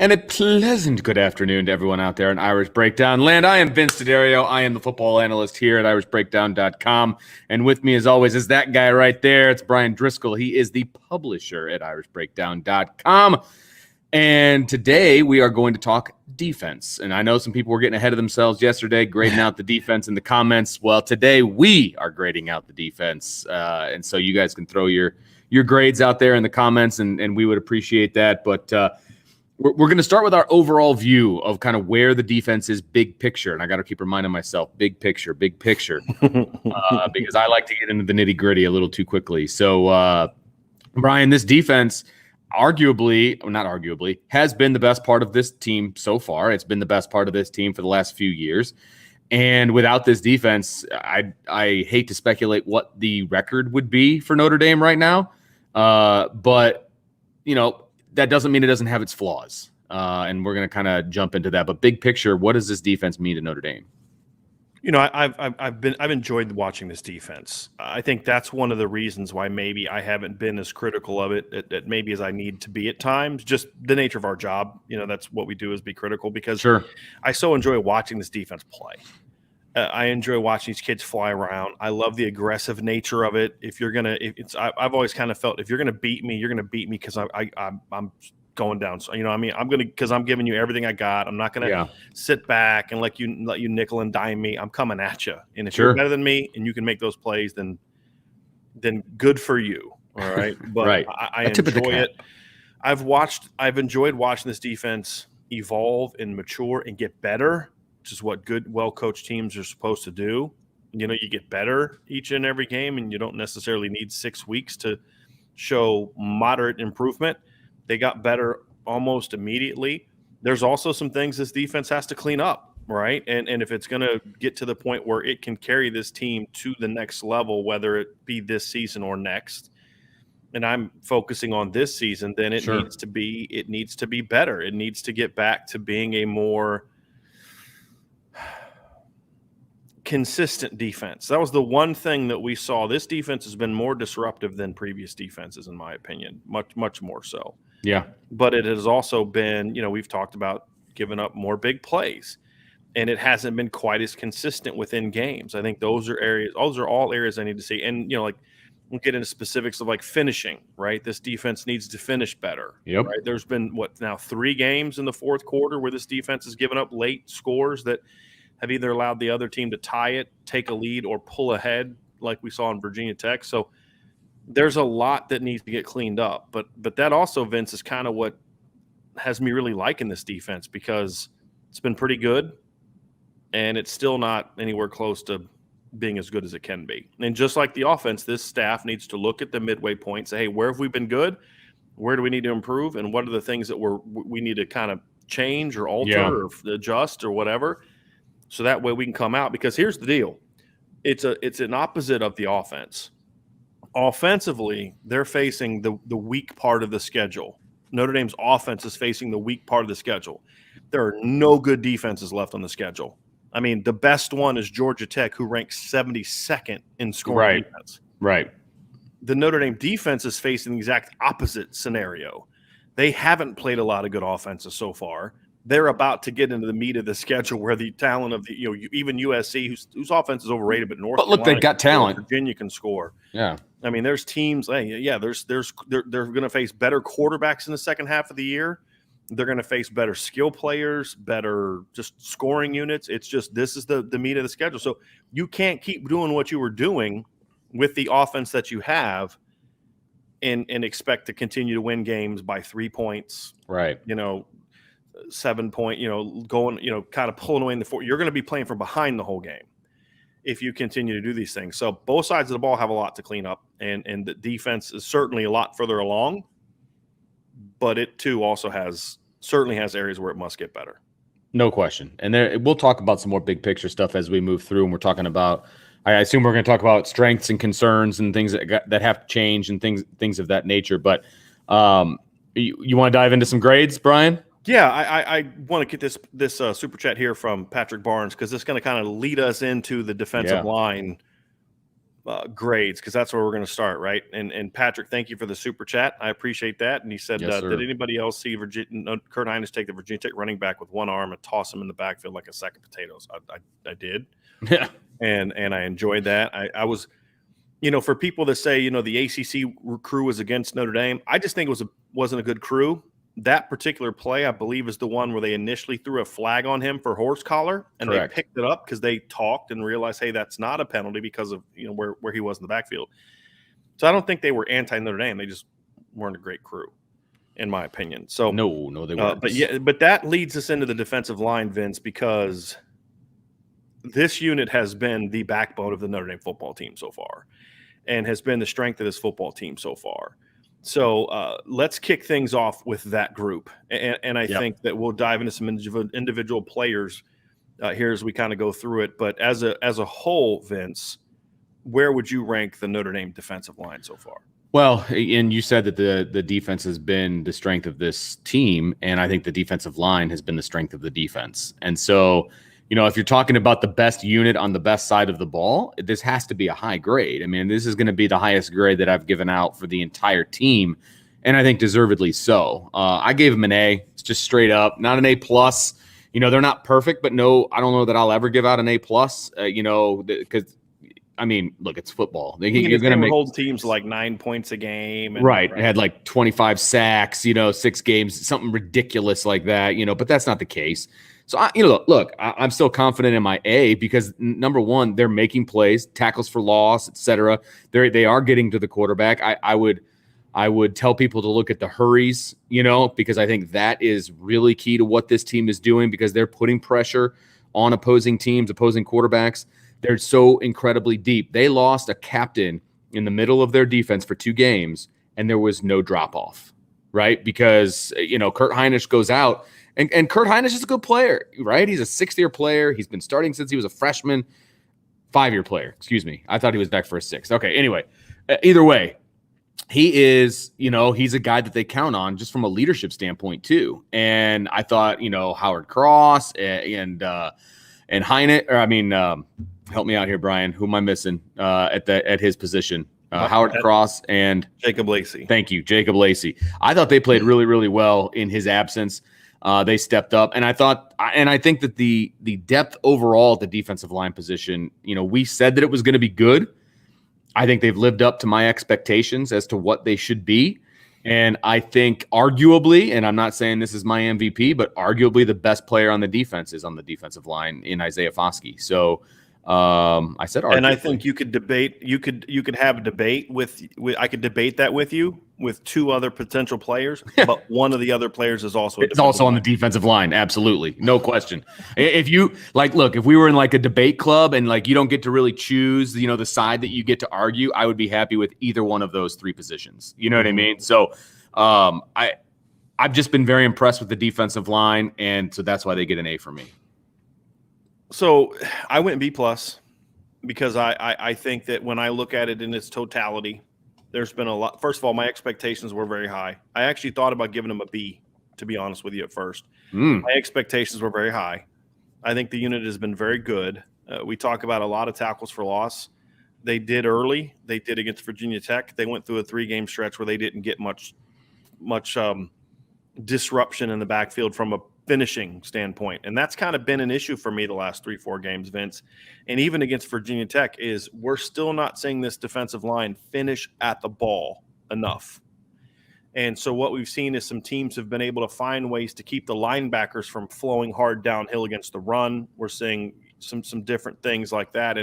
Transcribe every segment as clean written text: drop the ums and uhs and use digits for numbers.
And a pleasant good afternoon to everyone out there in Irish Breakdown Land. I am Vince D'Addario. I am the football analyst here at irishbreakdown.com. And with me, as always, is that guy right there. It's Brian Driscoll. He is the publisher at irishbreakdown.com. And today we are going to talk defense. And I know some people were getting ahead of themselves yesterday, grading out the defense in the comments. Well, today we are grading out the defense. And so you guys can throw your grades out there in the comments, and we would appreciate that. But we're going to start with our overall view of kind of where the defense is big picture. And I got to keep reminding myself, big picture, because I like to get into the nitty gritty a little too quickly. So, Brian, this defense not arguably, has been the best part of this team so far. It's been the best part of this team for the last few years. And without this defense, I hate to speculate what the record would be for Notre Dame right now. But, you know, that doesn't mean it doesn't have its flaws. And we're going to kind of jump into that. But big picture, what does this defense mean to Notre Dame? You know, I've enjoyed watching this defense. I think that's one of the reasons why maybe I haven't been as critical of it maybe as I need to be at times. Just the nature of our job. You know, that's what we do, is be critical, because Sure. I so enjoy watching this defense play. I enjoy watching these kids fly around. I love the aggressive nature of it. I've always kind of felt, if you're gonna beat me, you're gonna beat me because I'm going down. So, you know, I mean, because I'm giving you everything I got. I'm not gonna sit back and let you nickel and dime me. I'm coming at you. And if you're better than me and you can make those plays, then good for you. All right. But right. I enjoy it. I've enjoyed watching this defense evolve and mature and get better, which is what good, well-coached teams are supposed to do. You know, you get better each and every game, and you don't necessarily need 6 weeks to show moderate improvement. They got better almost immediately. There's also some things this defense has to clean up, right? And if it's going to get to the point where it can carry this team to the next level, whether it be this season or next, and I'm focusing on this season, then it needs to be better. It needs to get back to being a more consistent defense. That was the one thing that we saw. This defense has been more disruptive than previous defenses, in my opinion, much more so. Yeah. But it has also been, you know, we've talked about giving up more big plays, and it hasn't been quite as consistent within games. I think those are all areas I need to see. And, you know, like, we'll get into specifics of like finishing, right? This defense needs to finish better. Yep. Right? There's been 3 games in the fourth quarter where this defense has given up late scores that have either allowed the other team to tie it, take a lead, or pull ahead, like we saw in Virginia Tech. So there's a lot that needs to get cleaned up. But that also, Vince, is kind of what has me really liking this defense, because it's been pretty good, and it's still not anywhere close to being as good as it can be. And just like the offense, this staff needs to look at the midway point, say, hey, where have we been good? Where do we need to improve? And what are the things that we need to kind of change or alter or adjust or whatever? So that way we can come out, because here's the deal. It's an opposite of the offense. Offensively, they're facing the weak part of the schedule. Notre Dame's offense is facing the weak part of the schedule. There are no good defenses left on the schedule. I mean, the best one is Georgia Tech, who ranks 72nd in scoring defense. Right. The Notre Dame defense is facing the exact opposite scenario. They haven't played a lot of good offenses so far. They're about to get into the meat of the schedule, where the talent of even USC, whose offense is overrated, but North Carolina, they've got talent. Virginia can score. Yeah. I mean, there's teams. They're going to face better quarterbacks in the second half of the year. They're going to face better skill players, better just scoring units. It's just, this is the meat of the schedule. So you can't keep doing what you were doing with the offense that you have and expect to continue to win games by 3 points. Right. 7 point, going, kind of pulling away in the four. You're going to be playing from behind the whole game if you continue to do these things. So both sides of the ball have a lot to clean up, and the defense is certainly a lot further along, but it too also certainly has areas where it must get better. No question. And we'll talk about some more big picture stuff as we move through, and we're talking about, I assume we're going to talk about strengths and concerns and things that have to change and things of that nature. But you want to dive into some grades, Brian? Yeah, I want to get this super chat here from Patrick Barnes, because it's going to kind of lead us into the defensive line grades, because that's where we're going to start, right? And Patrick, thank you for the super chat. I appreciate that. And he said, Yes, sir. did anybody else see Kurt Hines take the Virginia Tech running back with one arm and toss him in the backfield like a sack of potatoes? I did. Yeah. And I enjoyed that. I was, for people that say, the ACC crew was against Notre Dame, I just think it wasn't a good crew. That particular play, I believe, is the one where they initially threw a flag on him for horse collar, and Correct. they picked it up because they talked and realized, hey, that's not a penalty because of where he was in the backfield. So I don't think they were anti Notre Dame. They just weren't a great crew, in my opinion. So no, they weren't. But that leads us into the defensive line, Vince, because this unit has been the backbone of the Notre Dame football team so far, and has been the strength of this football team so far. So let's kick things off with that group. And I think that we'll dive into some individual players here as we kind of go through it. But as a whole, Vince, where would you rank the Notre Dame defensive line so far? Well, and you said that the defense has been the strength of this team, and I think the defensive line has been the strength of the defense. And so, if you're talking about the best unit on the best side of the ball, this has to be a high grade. I mean, this is going to be the highest grade that I've given out for the entire team, and I think deservedly so. I gave them an A. It's just straight up, not an A plus. They're not perfect, but no, I don't know that I'll ever give out an A plus. Because I mean, look, it's football. You're going to hold teams like 9 points a game, right? It had like 25 sacks, 6 games, something ridiculous like that. But that's not the case. So, look, I'm still confident in my A because, number one, they're making plays, tackles for loss, etc. They are getting to the quarterback. I would tell people to look at the hurries, because I think that is really key to what this team is doing because they're putting pressure on opposing teams, opposing quarterbacks. They're so incredibly deep. They lost a captain in the middle of their defense for 2 games, and there was no drop-off, right? Because, Kurt Hines goes out. And Kurt Hines is a good player, right? He's a 6th-year player. He's been starting since he was a freshman. 5-year player, excuse me. I thought he was back for a 6th. Okay, anyway, either way, he is, he's a guy that they count on just from a leadership standpoint too. And I thought, Howard Cross and Hines, help me out here, Brian. Who am I missing at his position? Howard Cross and Jacob Lacey. Thank you, Jacob Lacey. I thought they played really, really well in his absence. They stepped up, and I think that the depth overall at the defensive line position, we said that it was going to be good. I think they've lived up to my expectations as to what they should be. And I think arguably, and I'm not saying this is my MVP, but arguably the best player on the defense is on the defensive line in Isaiah Foskey. So I said arguably. And I think you could debate, you could have a debate with I could debate that with you with 2 other potential players, but one of the other players is also on the defensive line. Absolutely. No question. If you look, if we were in like a debate club and you don't get to really choose, the side that you get to argue, I would be happy with either one of those 3 positions. You know what I mean? So I've just been very impressed with the defensive line, and so that's why they get an A for me. So I went B plus because I think that when I look at it in its totality, there's been a lot. First of all, my expectations were very high. I actually thought about giving them a B, to be honest with you, at first. My expectations were very high. I think the unit has been very good. We talk about a lot of tackles for loss. They did early. They did against Virginia Tech. They went through a 3-game stretch where they didn't get much disruption in the backfield from a finishing standpoint. And that's kind of been an issue for me the last 3-4 games, Vince. And even against Virginia Tech is we're still not seeing this defensive line finish at the ball enough. And so what we've seen is some teams have been able to find ways to keep the linebackers from flowing hard downhill against the run. We're seeing some different things like that.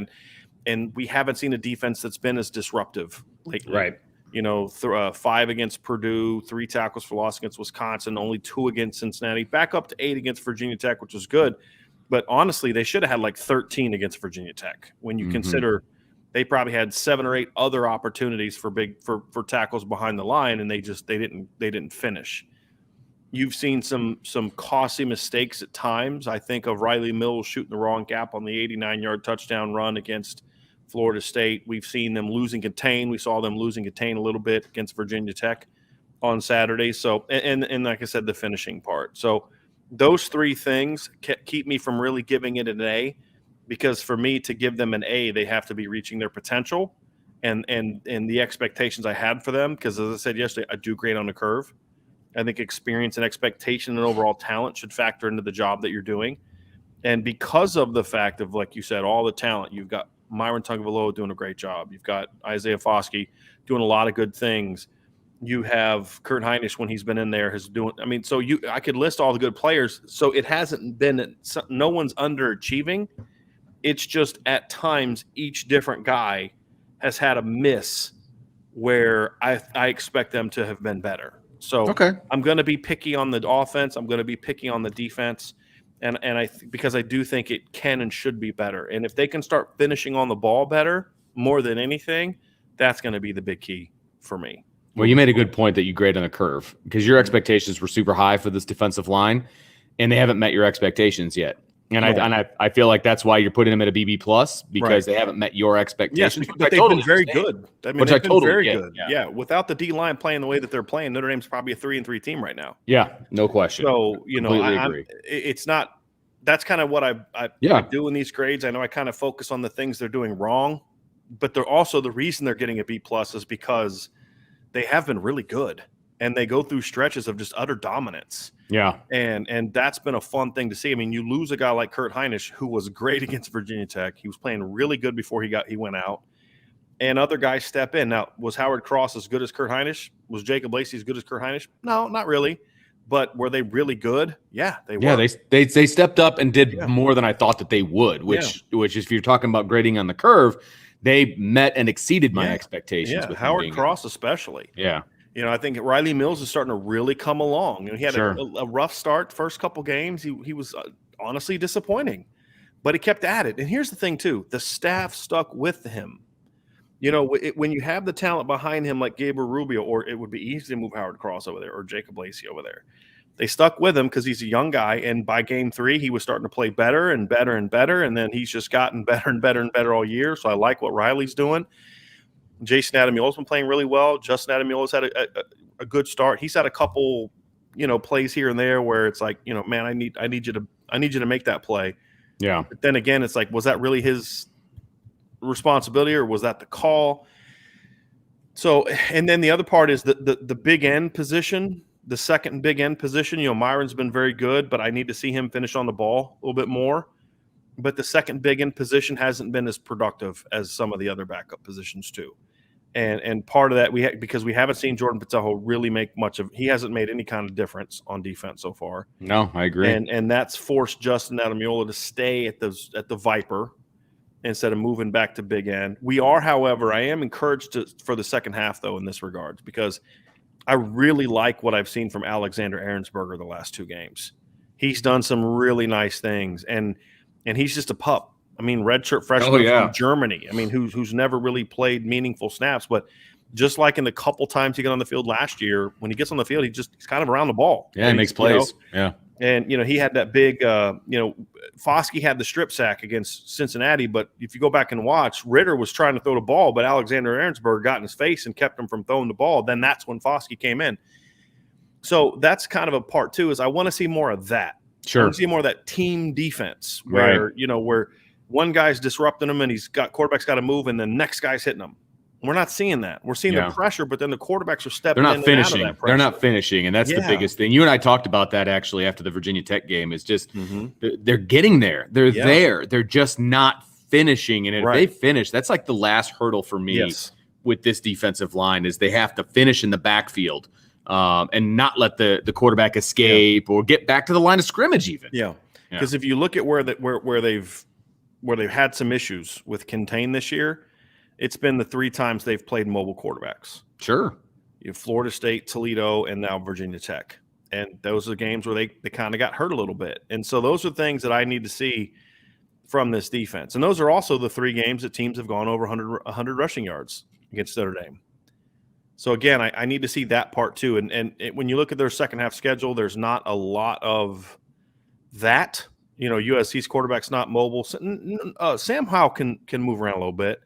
And we haven't seen a defense that's been as disruptive lately. Right. 5 against Purdue, 3 tackles for loss against Wisconsin, only 2 against Cincinnati, back up to 8 against Virginia Tech, which was good. But honestly, they should have had like 13 against Virginia Tech when you consider they probably had 7 or 8 other opportunities for tackles behind the line, and they didn't finish. You've seen some costly mistakes at times. I think of Riley Mills shooting the wrong gap on the 89-yard touchdown run against Florida State. We've seen them losing contain. We saw them losing contain a little bit against Virginia Tech on Saturday. So, and like I said, the finishing part. So those 3 things keep me from really giving it an A, because for me to give them an A, they have to be reaching their potential. and the expectations I had for them. Because as I said yesterday, I do grade on the curve. I think experience and expectation and overall talent should factor into the job that you're doing. And because of the fact of, like you said, all the talent, you've got Myron Tagovailoa doing a great job. You've got Isaiah Foskey doing a lot of good things. You have Kurt Hinish when he's been in there I could list all the good players. So it hasn't been – no one's underachieving. It's just at times each different guy has had a miss where I expect them to have been better. So I'm going to be picky on the offense. I'm going to be picky on the defense. And because I do think it can and should be better. And if they can start finishing on the ball better, more than anything, that's going to be the big key for me. Well, you made a good point that you grade on a curve because your expectations were super high for this defensive line, and they haven't met your expectations yet. And I feel like that's why you're putting them at a BB plus because they haven't met your expectations. Yes, but they've been very good. I mean, they've been very good. Yeah, without the D line playing the way that they're playing, Notre Dame's probably a 3-3 team right now. Yeah, no question. So it's not. That's kind of what I do in these grades. I know I kind of focus on the things they're doing wrong, but they're also the reason they're getting a B plus is because they have been really good. And they go through stretches of just utter dominance. Yeah. And that's been a fun thing to see. I mean, you lose a guy like Kurt Hinish, who was great against Virginia Tech. He was playing really good before he went out. And other guys step in. Now, was Howard Cross as good as Kurt Hinish? Was Jacob Lacey as good as Kurt Hinish? No, not really. But were they really good? Yeah, they were. Yeah, they stepped up and did more than I thought that they would, which if you're talking about grading on the curve, they met and exceeded my expectations. Yeah, Howard Cross especially. Yeah. I think Riley Mills is starting to really come along. He had a rough start first couple games. He was honestly disappointing, but he kept at it. And here's the thing, too. The staff stuck with him. When you have the talent behind him like Gabriel Rubio, or it would be easy to move Howard Cross over there or Jacob Lacey over there. They stuck with him because he's a young guy. And by game 3, he was starting to play better and better and better. And then he's just gotten better and better and better all year. So I like what Riley's doing. Jason Adamiola's been playing really well. Justin Adamiola's had a good start. He's had a couple, plays here and there where it's like, man, I need you to make that play. Yeah. But then again, it's like, was that really his responsibility or was that the call? So, and then the other part is the big end position, the second big end position. Myron's been very good, but I need to see him finish on the ball a little bit more. But the second big end position hasn't been as productive as some of the other backup positions too. And part of that because we haven't seen Jordan Patejo really make much of. He hasn't made any kind of difference on defense so far. No, I agree. And that's forced Justin Adamiola to stay at the Viper instead of moving back to big end. We are, however, I am encouraged for the second half though in this regards because I really like what I've seen from Alexander Ahrensberger the last 2 games. He's done some really nice things and he's just a pup. I mean, redshirt freshman from Germany. I mean, who's never really played meaningful snaps, but just like in the couple times he got on the field last year, when he gets on the field, he's kind of around the ball. Yeah, he makes plays. Yeah. And, he had that big, Foskey had the strip sack against Cincinnati, but if you go back and watch, Ritter was trying to throw the ball, but Alexander Ahrensberger got in his face and kept him from throwing the ball. Then that's when Foskey came in. So that's kind of a part 2 is I want to see more of that. Sure. I want to see more of that team defense where, where one guy's disrupting him and quarterback's got to move and the next guy's hitting him. We're not seeing that. We're seeing the pressure, but then the quarterbacks are stepping in and out of that pressure. They're not finishing, and that's the biggest thing. You and I talked about that actually after the Virginia Tech game. Is just they're getting there. They're there. They're just not finishing. And if they finish, that's like the last hurdle for me with this defensive line is they have to finish in the backfield and not let the quarterback escape or get back to the line of scrimmage even. Yeah, because if you look at where they've had some issues with contain this year, it's been the 3 times they've played mobile quarterbacks. Sure. You have Florida State, Toledo, and now Virginia Tech. And those are games where they kind of got hurt a little bit. And so those are things that I need to see from this defense. And those are also the 3 games that teams have gone over 100 rushing yards against Notre Dame. So, again, I need to see that part too. And when you look at their second half schedule, there's not a lot of that. USC's quarterback's not mobile. Sam Howell can move around a little bit.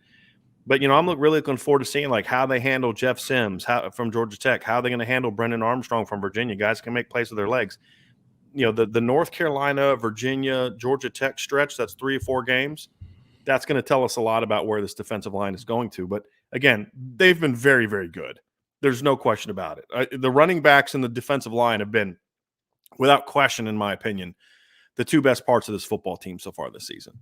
But, I'm really looking forward to seeing, how they handle Jeff Sims from Georgia Tech, how they're going to handle Brendan Armstrong from Virginia. Guys can make plays with their legs. The North Carolina, Virginia, Georgia Tech stretch, that's 3 or 4 games. That's going to tell us a lot about where this defensive line is going to. But again, they've been very, very good. There's no question about it. The running backs and the defensive line have been, without question, in my opinion, the two best parts of this football team so far this season.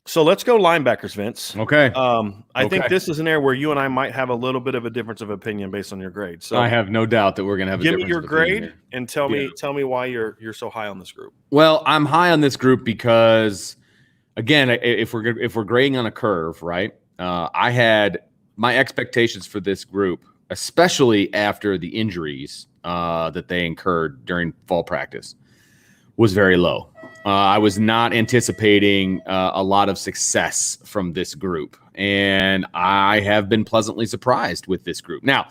So let's go linebackers, Vince. Okay. I think this is an area where you and I might have a little bit of a difference of opinion based on your grade. So I have no doubt that we're going to have a give difference me your of opinion grade here. and tell me why you're so high on this group. Well, I'm high on this group because, again, if we're grading on a curve, right? I had my expectations for this group, especially after the injuries that they incurred during fall practice, was very low. I was not anticipating a lot of success from this group, and I have been pleasantly surprised with this group. Now,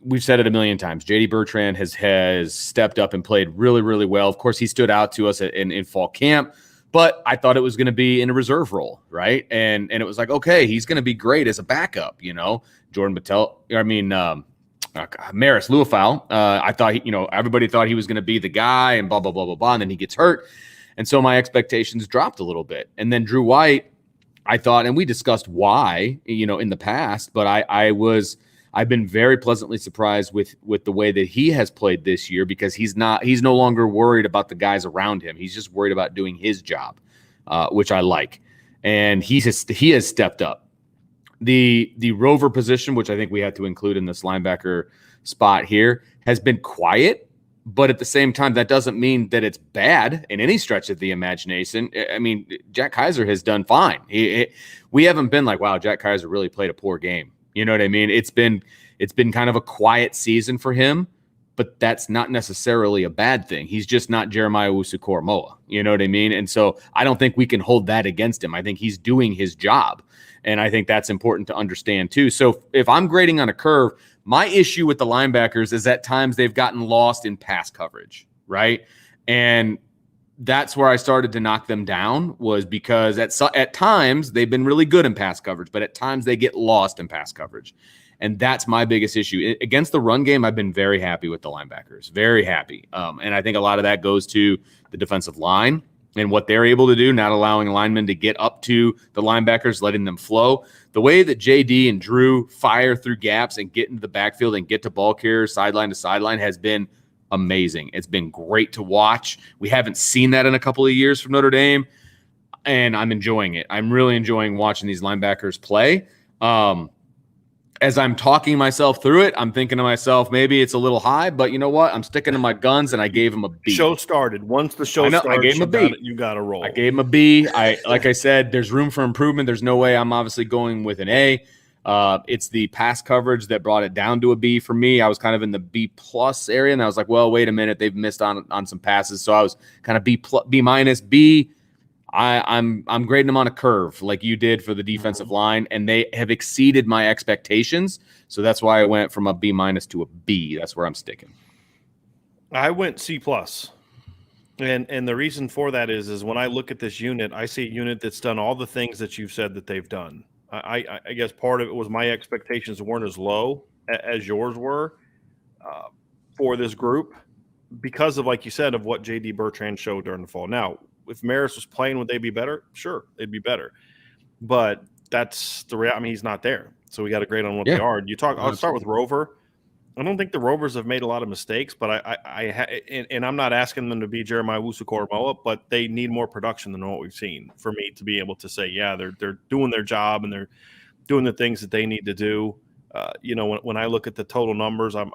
we've said it a million times. JD Bertrand has stepped up and played really, really well. Of course, he stood out to us in fall camp, but I thought it was going to be in a reserve role, right? And it was like, okay, he's going to be great as a backup, Jordan Mattel. Maris Luafau. I thought everybody thought he was going to be the guy, and blah blah blah blah blah. And then he gets hurt, and so my expectations dropped a little bit. And then Drew White, I thought, and we discussed why, in the past, but I've been very pleasantly surprised with the way that he has played this year, because he's no longer worried about the guys around him. He's just worried about doing his job, which I like, and he has stepped up. The rover position, which I think we had to include in this linebacker spot here, has been quiet, but at the same time, that doesn't mean that it's bad in any stretch of the imagination. I mean, Jack Kaiser has done fine. We haven't been like, wow, Jack Kaiser really played a poor game. You know what I mean? It's been kind of a quiet season for him, but that's not necessarily a bad thing. He's just not Jeremiah Owusu-Koramoah. You know what I mean? And so I don't think we can hold that against him. I think he's doing his job. And I think that's important to understand too. So if I'm grading on a curve, my issue with the linebackers is at times they've gotten lost in pass coverage, right? And that's where I started to knock them down, was because at times they've been really good in pass coverage, but at times they get lost in pass coverage. And that's my biggest issue. Against the run game, I've been very happy with the linebackers, very happy. And I think a lot of that goes to the defensive line and what they're able to do, not allowing linemen to get up to the linebackers, letting them flow. The way that JD and Drew fire through gaps and get into the backfield and get to ball carriers sideline to sideline has been amazing. It's been great to watch. We haven't seen that in a couple of years from Notre Dame, and I'm enjoying it. I'm really enjoying watching these linebackers play. As I'm talking myself through it, I'm thinking to myself, maybe it's a little high, but you know what? I'm sticking to my guns, and I gave him a B. Show started. Once the show started, I gave him a B. You got to roll. I gave him a B. Like I said, there's room for improvement. There's no way I'm obviously going with an A. It's the pass coverage that brought it down to a B for me. I was kind of in the B plus area, and I was like, well, wait a minute. They've missed on some passes. So I was kind of B minus, B. I'm grading them on a curve like you did for the defensive line, and they have exceeded my expectations. So that's why I went from a B minus to a B. That's where I'm sticking. I went C plus. And the reason for that is when I look at this unit, I see a unit that's done all the things that you've said that they've done. I guess part of it was my expectations weren't as low as yours were for this group because of, like you said, of what JD Bertrand showed during the fall. Now, if Maris was playing, would they be better? Sure, they'd be better. But that's the reality. I mean, he's not there. So we got to grade on what they are. I'll start with Rover. I don't think the Rovers have made a lot of mistakes, but and I'm not asking them to be Jeremiah Owusu-Koramoah, but they need more production than what we've seen for me to be able to say, yeah, they're doing their job and they're doing the things that they need to do. When I look at the total numbers, I'm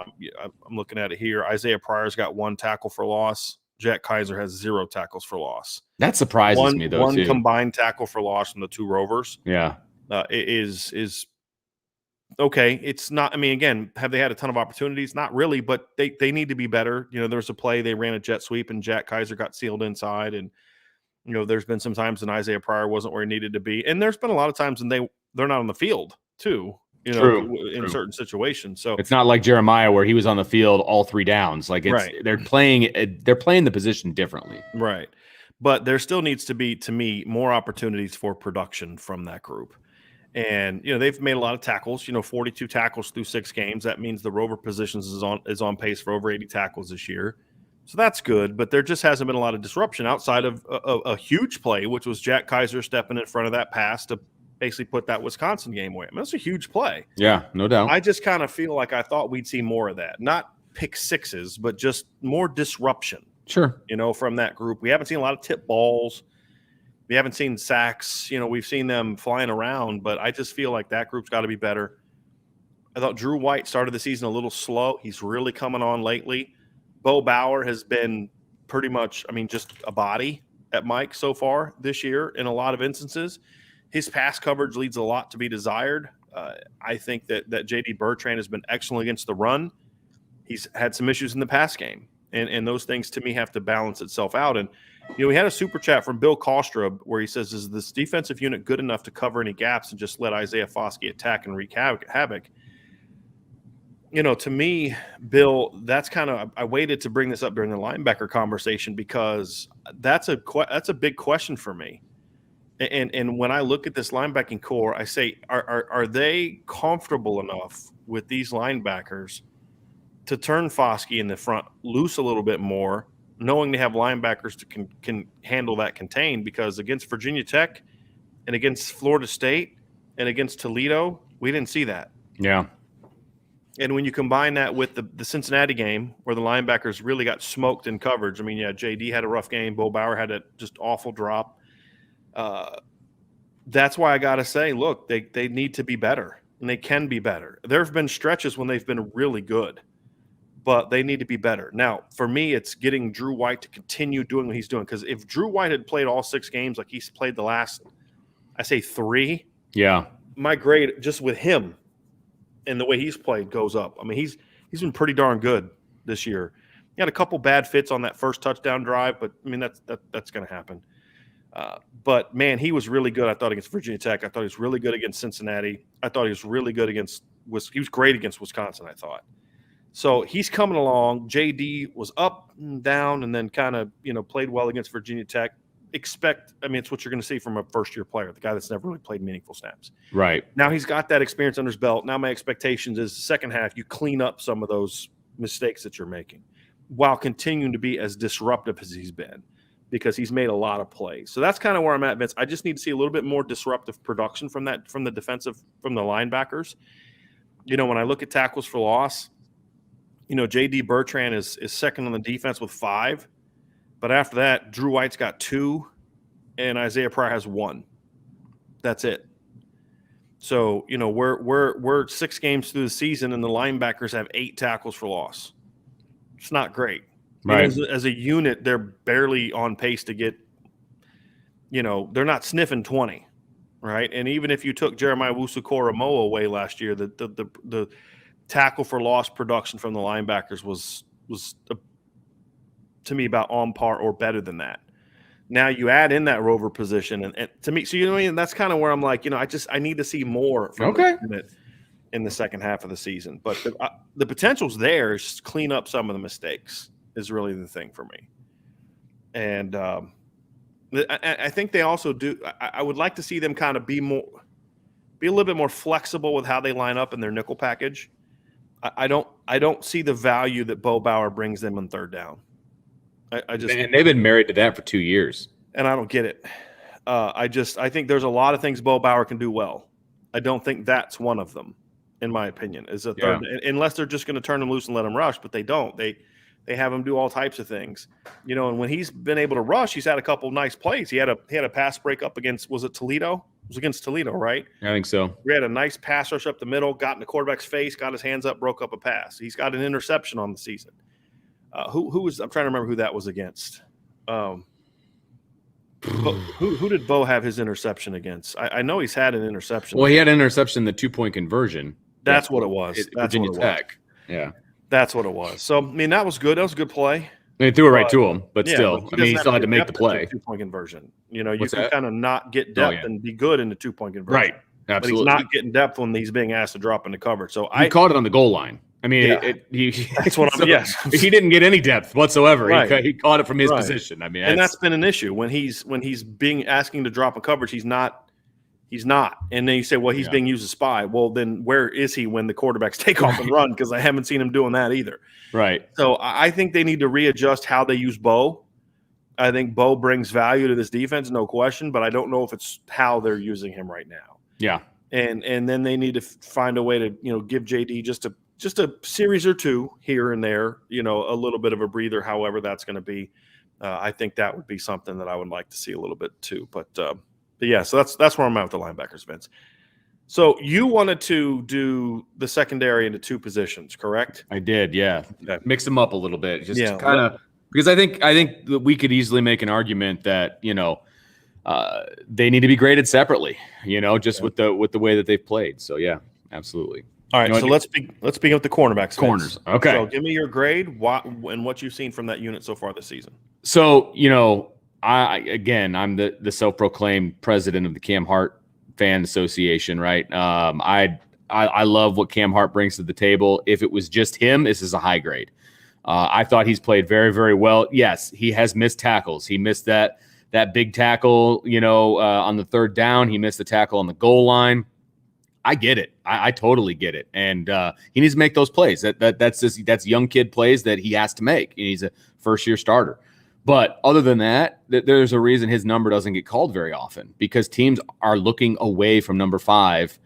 looking at it here. Isaiah Pryor's got 1 tackle for loss. Jack Kaiser has 0 tackles for loss. That surprises me, though. One combined tackle for loss from the 2 Rovers. Yeah, is okay. It's not. I mean, again, have they had a ton of opportunities? Not really, but they need to be better. There was a play they ran a jet sweep and Jack Kaiser got sealed inside, and there's been some times when Isaiah Pryor wasn't where he needed to be, and there's been a lot of times when they're not on the field too. In certain situations. So it's not like Jeremiah where he was on the field all 3 downs. Like they're playing the position differently. Right. But there still needs to be, to me, more opportunities for production from that group. And they've made a lot of tackles, 42 tackles through 6 games. That means the Rover positions is on pace for over 80 tackles this year. So that's good, but there just hasn't been a lot of disruption outside of a huge play, which was Jack Kaiser stepping in front of that pass to basically put that Wisconsin game away. I mean, that's a huge play. Yeah, no doubt. I just kind of feel like I thought we'd see more of that. Not pick sixes, but just more disruption. Sure. From that group. We haven't seen a lot of tip balls. We haven't seen sacks. We've seen them flying around, but I just feel like that group's got to be better. I thought Drew White started the season a little slow. He's really coming on lately. Bo Bauer has been pretty much, just a body at Mike so far this year in a lot of instances. His pass coverage leaves a lot to be desired. I think that J.D. Bertrand has been excellent against the run. He's had some issues in the pass game, and those things to me have to balance itself out. And we had a super chat from Bill Kostrub where he says, "Is this defensive unit good enough to cover any gaps and just let Isaiah Foskey attack and wreak havoc?" To me, Bill, that's kind of – I waited to bring this up during the linebacker conversation because that's a big question for me. And when I look at this linebacking core, I say, are they comfortable enough with these linebackers to turn Foskey in the front loose a little bit more, knowing they have linebackers to can handle that contain? Because against Virginia Tech and against Florida State and against Toledo, we didn't see that. Yeah. And when you combine that with the Cincinnati game where the linebackers really got smoked in coverage, J.D. had a rough game. Bo Bauer had a just awful drop. That's why I got to say, look, they need to be better, and they can be better. There have been stretches when they've been really good, but they need to be better. Now, for me, it's getting Drew White to continue doing what he's doing, because if Drew White had played all 6 games like he's played the last, I say 3, my grade just with him and the way he's played goes up. He's been pretty darn good this year. He had a couple bad fits on that first touchdown drive, but that's going to happen. But man, he was really good. I thought against Virginia Tech. I thought he was really good against Cincinnati. I thought he was really good he was great against Wisconsin, I thought. So he's coming along. JD was up and down and then kind of, played well against Virginia Tech. It's what you're going to see from a first-year player, the guy that's never really played meaningful snaps. Right. Now he's got that experience under his belt. Now my expectations is the second half, you clean up some of those mistakes that you're making while continuing to be as disruptive as he's been, because he's made a lot of plays. So that's kind of where I'm at, Vince. I just need to see a little bit more disruptive production from the linebackers. When I look at tackles for loss, J.D. Bertrand is second on the defense with 5. But after that, Drew White's got 2, and Isaiah Pryor has 1. That's it. So, we're 6 games through the season, and the linebackers have 8 tackles for loss. It's not great. Right. As a unit, they're barely on pace to get, they're not sniffing 20, right? And even if you took Jeremiah Wusu-Koramoah away last year, the tackle for loss production from the linebackers was to me about on par or better than that. Now you add in that rover position, and to me, so that's kind of where I'm like, I need to see more from the unit in the second half of the season. But the potential's there. Is just clean up some of the mistakes is really the thing for me. And I think they also do. I would like to see them kind of be a little bit more flexible with how they line up in their nickel package. I don't see the value that Bo Bauer brings them on third down. And they've been married to that for 2 years, and I don't get it. I think there's a lot of things Bo Bauer can do well. I don't think that's one of them, in my opinion. Is a third, unless they're just going to turn him loose and let him rush, but they don't. They have him do all types of things, And when he's been able to rush, he's had a couple of nice plays. He had a pass break up against, was it Toledo? It was against Toledo, right? I think so. We had a nice pass rush up the middle, got in the quarterback's face, got his hands up, broke up a pass. He's got an interception on the season. Who was? I'm trying to remember who that was against. Who did Bo have his interception against? I know he's had an interception. Well, he had an interception, the 2-point conversion. That's what it was. Virginia Tech. Yeah, that's what it was. So that was good. That was a good play. They threw it right to him, but still, but he still had to make the play. 2-point conversion. You can kind of not get depth and be good in the 2-point conversion. Right. Absolutely. But he's not getting depth when he's being asked to drop into coverage. So he caught it on the goal line. That's what I'm. Yes, he didn't get any depth whatsoever. Right. He caught it from his position. And that's been an issue when he's being asking to drop a coverage. He's not. And then you say, well, he's being used as spy. Well, then where is he when the quarterbacks take off and run? Because I haven't seen him doing that either. Right. So I think they need to readjust how they use Bo. I think Bo brings value to this defense, no question. But I don't know if it's how they're using him right now. Yeah. And then they need to find a way to, give JD just a series or two here and there, a little bit of a breather, however that's going to be. I think that would be something that I would like to see a little bit too. But yeah, so that's where I'm at with the linebackers, Vince. So you wanted to do the secondary into two positions, correct? I did, yeah. Okay. Mix them up a little bit, just kind of because I think that we could easily make an argument that they need to be graded separately, just with the way that they've played. So yeah, absolutely. All right, so let's begin with the cornerbacks. Corners. Okay. So give me your grade and what you've seen from that unit so far this season. So, I'm the self-proclaimed president of the Cam Hart Fan Association, right? I love what Cam Hart brings to the table. If it was just him, this is a high grade. I thought he's played very, very well. Yes, he has missed tackles. He missed that big tackle, on the third down. He missed the tackle on the goal line. I get it. I totally get it. And he needs to make those plays. That's young kid plays that he has to make. And he's a first-year starter. But other than that, there's a reason his number doesn't get called very often, because teams are looking away from number 5,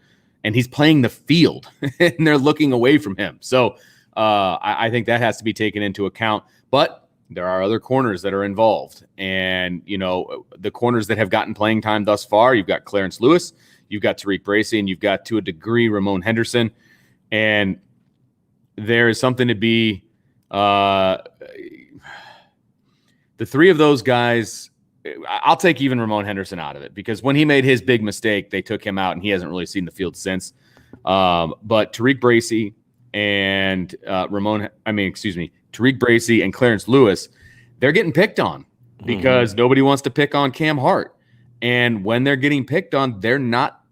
and he's playing the field, and they're looking away from him. So I think that has to be taken into account. But there are other corners that are involved. And, the corners that have gotten playing time thus far, you've got Clarence Lewis, you've got Tariq Bracy, and you've got, to a degree, Ramon Henderson. And there is something to be the three of those guys. I'll take even Ramon Henderson out of it, because when he made his big mistake, they took him out, and he hasn't really seen the field since. But Tariq Bracy and Tariq Bracy and Clarence Lewis, they're getting picked on because nobody wants to pick on Cam Hart. And when they're getting picked on, they're not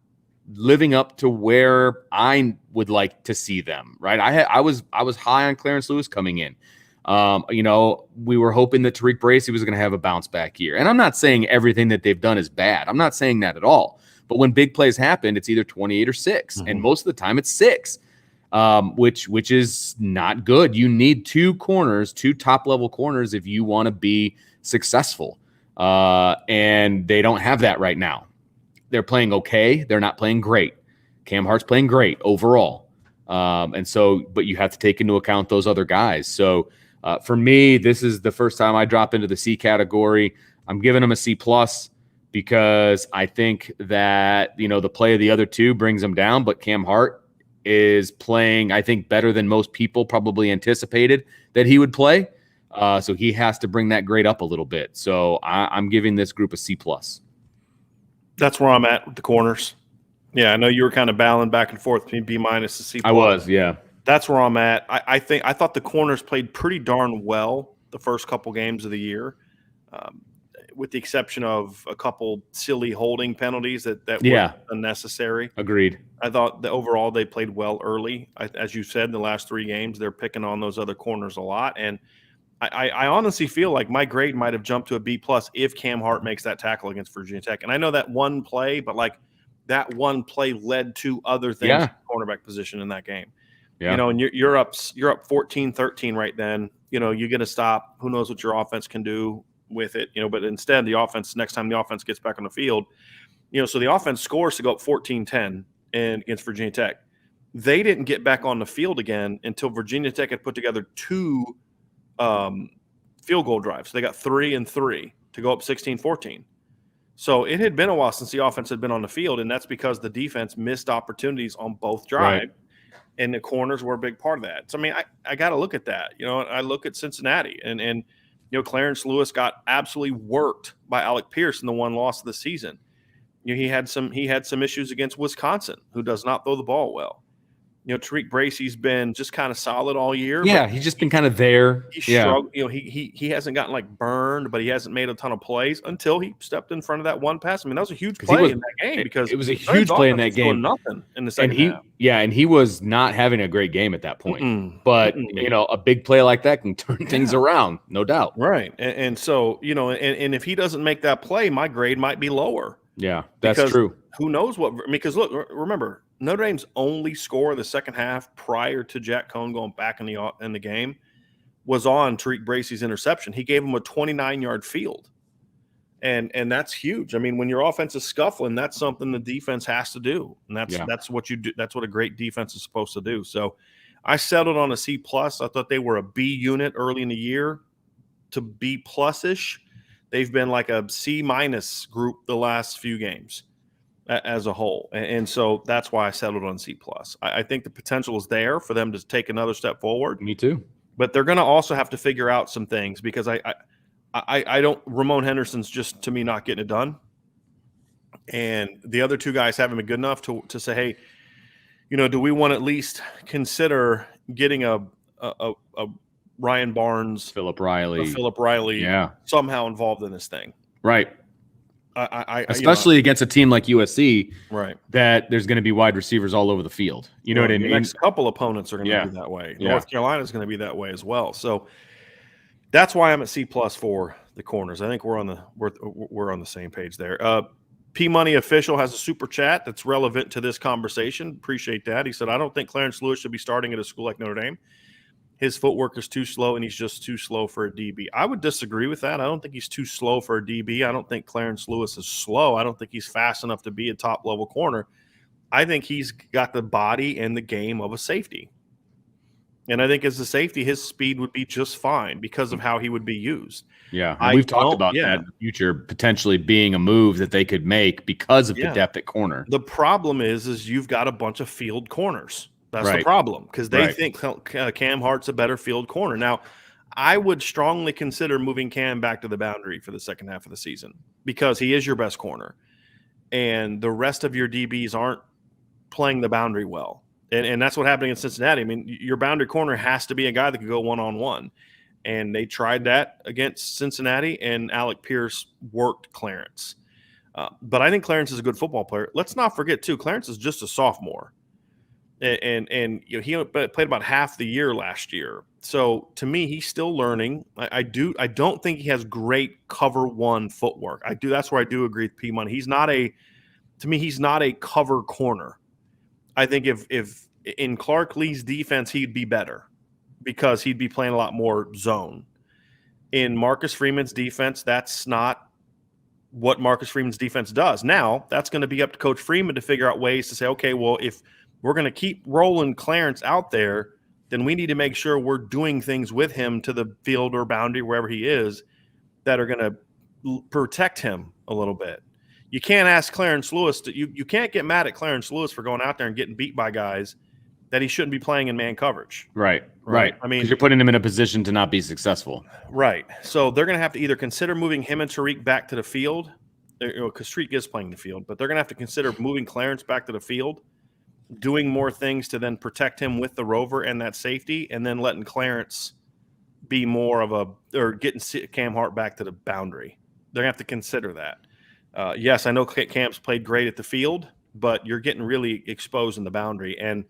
living up to where I would like to see them. Right? I was high on Clarence Lewis coming in. We were hoping that Tariq Bracy was going to have a bounce back year. And I'm not saying everything that they've done is bad. I'm not saying that at all. But when big plays happen, it's either 28 or 6. And most of the time it's 6, which is not good. You need 2 top-level corners if you want to be successful. And they don't have that right now. They're playing okay. They're not playing great. Cam Hart's playing great overall. But you have to take into account those other guys. So for me, this is the first time I drop into the C category. I'm giving them a C+, because I think that, the play of the other 2 brings them down, but Cam Hart is playing, I think, better than most people probably anticipated that he would play. So he has to bring that grade up a little bit. So I'm giving this group a C+. That's where I'm at with the corners. Yeah, I know you were kind of battling back and forth between B- to C+. I was, yeah. That's where I'm at. I thought the corners played pretty darn well the first couple games of the year, with the exception of a couple silly holding penalties that were unnecessary. Agreed. I thought that overall they played well early. As you said, in the last 3 games, they're picking on those other corners a lot. And I honestly feel like my grade might have jumped to a B+ if Cam Hart makes that tackle against Virginia Tech. And I know that one play, but that one play led to other things in the cornerback position in that game. Yeah. And you're up 14-13 right then. You get a stop. Who knows what your offense can do with it? But instead, next time the offense gets back on the field, so the offense scores to go up 14-10 against Virginia Tech. They didn't get back on the field again until Virginia Tech had put together 2 field goal drives. They got 3 and 3 to go up 16-14. So it had been a while since the offense had been on the field, and that's because the defense missed opportunities on both drives. Right. And the corners were a big part of that. So, I got to look at that. I look at Cincinnati, and Clarence Lewis got absolutely worked by Alec Pierce in the one loss of the season. He had some issues against Wisconsin, who does not throw the ball well. Tariq Bracy's been just kind of solid all year. Yeah, he's just been kind of there. He struggled. He hasn't gotten burned, but he hasn't made a ton of plays until he stepped in front of that one pass. That was a huge play in that game, because it was a huge play in that game. Nothing in the second half. Yeah, and he was not having a great game at that point. But a big play like that can turn things around, no doubt. Right, and so and if he doesn't make that play, my grade might be lower. Yeah, that's true. Who knows what? Because look, remember, Notre Dame's only score of the second half prior to Jack Cohn going back in the game was on Tariq Bracy's interception. He gave him a 29-yard field, And that's huge. I mean, when your offense is scuffling, that's something the defense has to do. And that's what you do. That's what a great defense is supposed to do. So I settled on a C+. I thought they were a B unit early in the year to B plus-ish. They've been like a C- group the last few games as a whole. And so that's why I settled on C+. I think the potential is there for them to take another step forward. Me too. But they're going to also have to figure out some things because I don't – Ramon Henderson's just, to me, not getting it done. And the other two guys haven't been good enough to say, hey, do we want to at least consider getting a Ryan Barnes, Philip Riley, somehow involved in this thing? Right. Especially against a team like USC, right? That there's going to be wide receivers all over the field. You know what I mean? The next couple opponents are going to be that way. North Carolina is going to be that way as well. So that's why I'm at C+ for the corners. I think we're on the same page there. P Money Official has a super chat that's relevant to this conversation. Appreciate that. He said, I don't think Clarence Lewis should be starting at a school like Notre Dame. His footwork is too slow, and he's just too slow for a DB. I would disagree with that. I don't think he's too slow for a DB. I don't think Clarence Lewis is slow. I don't think he's fast enough to be a top-level corner. I think he's got the body and the game of a safety. And I think as a safety, his speed would be just fine because of how he would be used. Yeah, we've talked about that in the future potentially being a move that they could make because of the depth at corner. The problem is you've got a bunch of field corners. That's the problem because they think Cam Hart's a better field corner. Now, I would strongly consider moving Cam back to the boundary for the second half of the season because he is your best corner. And the rest of your DBs aren't playing the boundary well. And that's what happened in Cincinnati. I mean, your boundary corner has to be a guy that can go one-on-one. And they tried that against Cincinnati, and Alec Pierce worked Clarence. But I think Clarence is a good football player. Let's not forget, too, Clarence is just a sophomore. And he played about half the year last year. So to me, he's still learning. I don't think he has great cover one footwork. That's where I do agree with P Money. He's not a cover corner. I think if in Clark Lee's defense, he'd be better because he'd be playing a lot more zone. In Marcus Freeman's defense, that's not what Marcus Freeman's defense does. Now, that's going to be up to Coach Freeman to figure out ways to say, okay, well, if we're going to keep rolling Clarence out there, then we need to make sure we're doing things with him to the field or boundary, wherever he is, that are going to protect him a little bit. You can't ask Clarence Lewis you can't get mad at Clarence Lewis for going out there and getting beat by guys that he shouldn't be playing in man coverage. Right. I mean, because you're putting him in a position to not be successful. Right. So they're going to have to either consider moving him and Tariq back to the field, because Tariq is playing the field, but they're going to have to consider moving Clarence back to the field, doing more things to then protect him with the rover and that safety, and then letting Clarence be more of getting Cam Hart back to the boundary. They're going to have to consider that. Yes, I know Cam's played great at the field, but you're getting really exposed in the boundary, and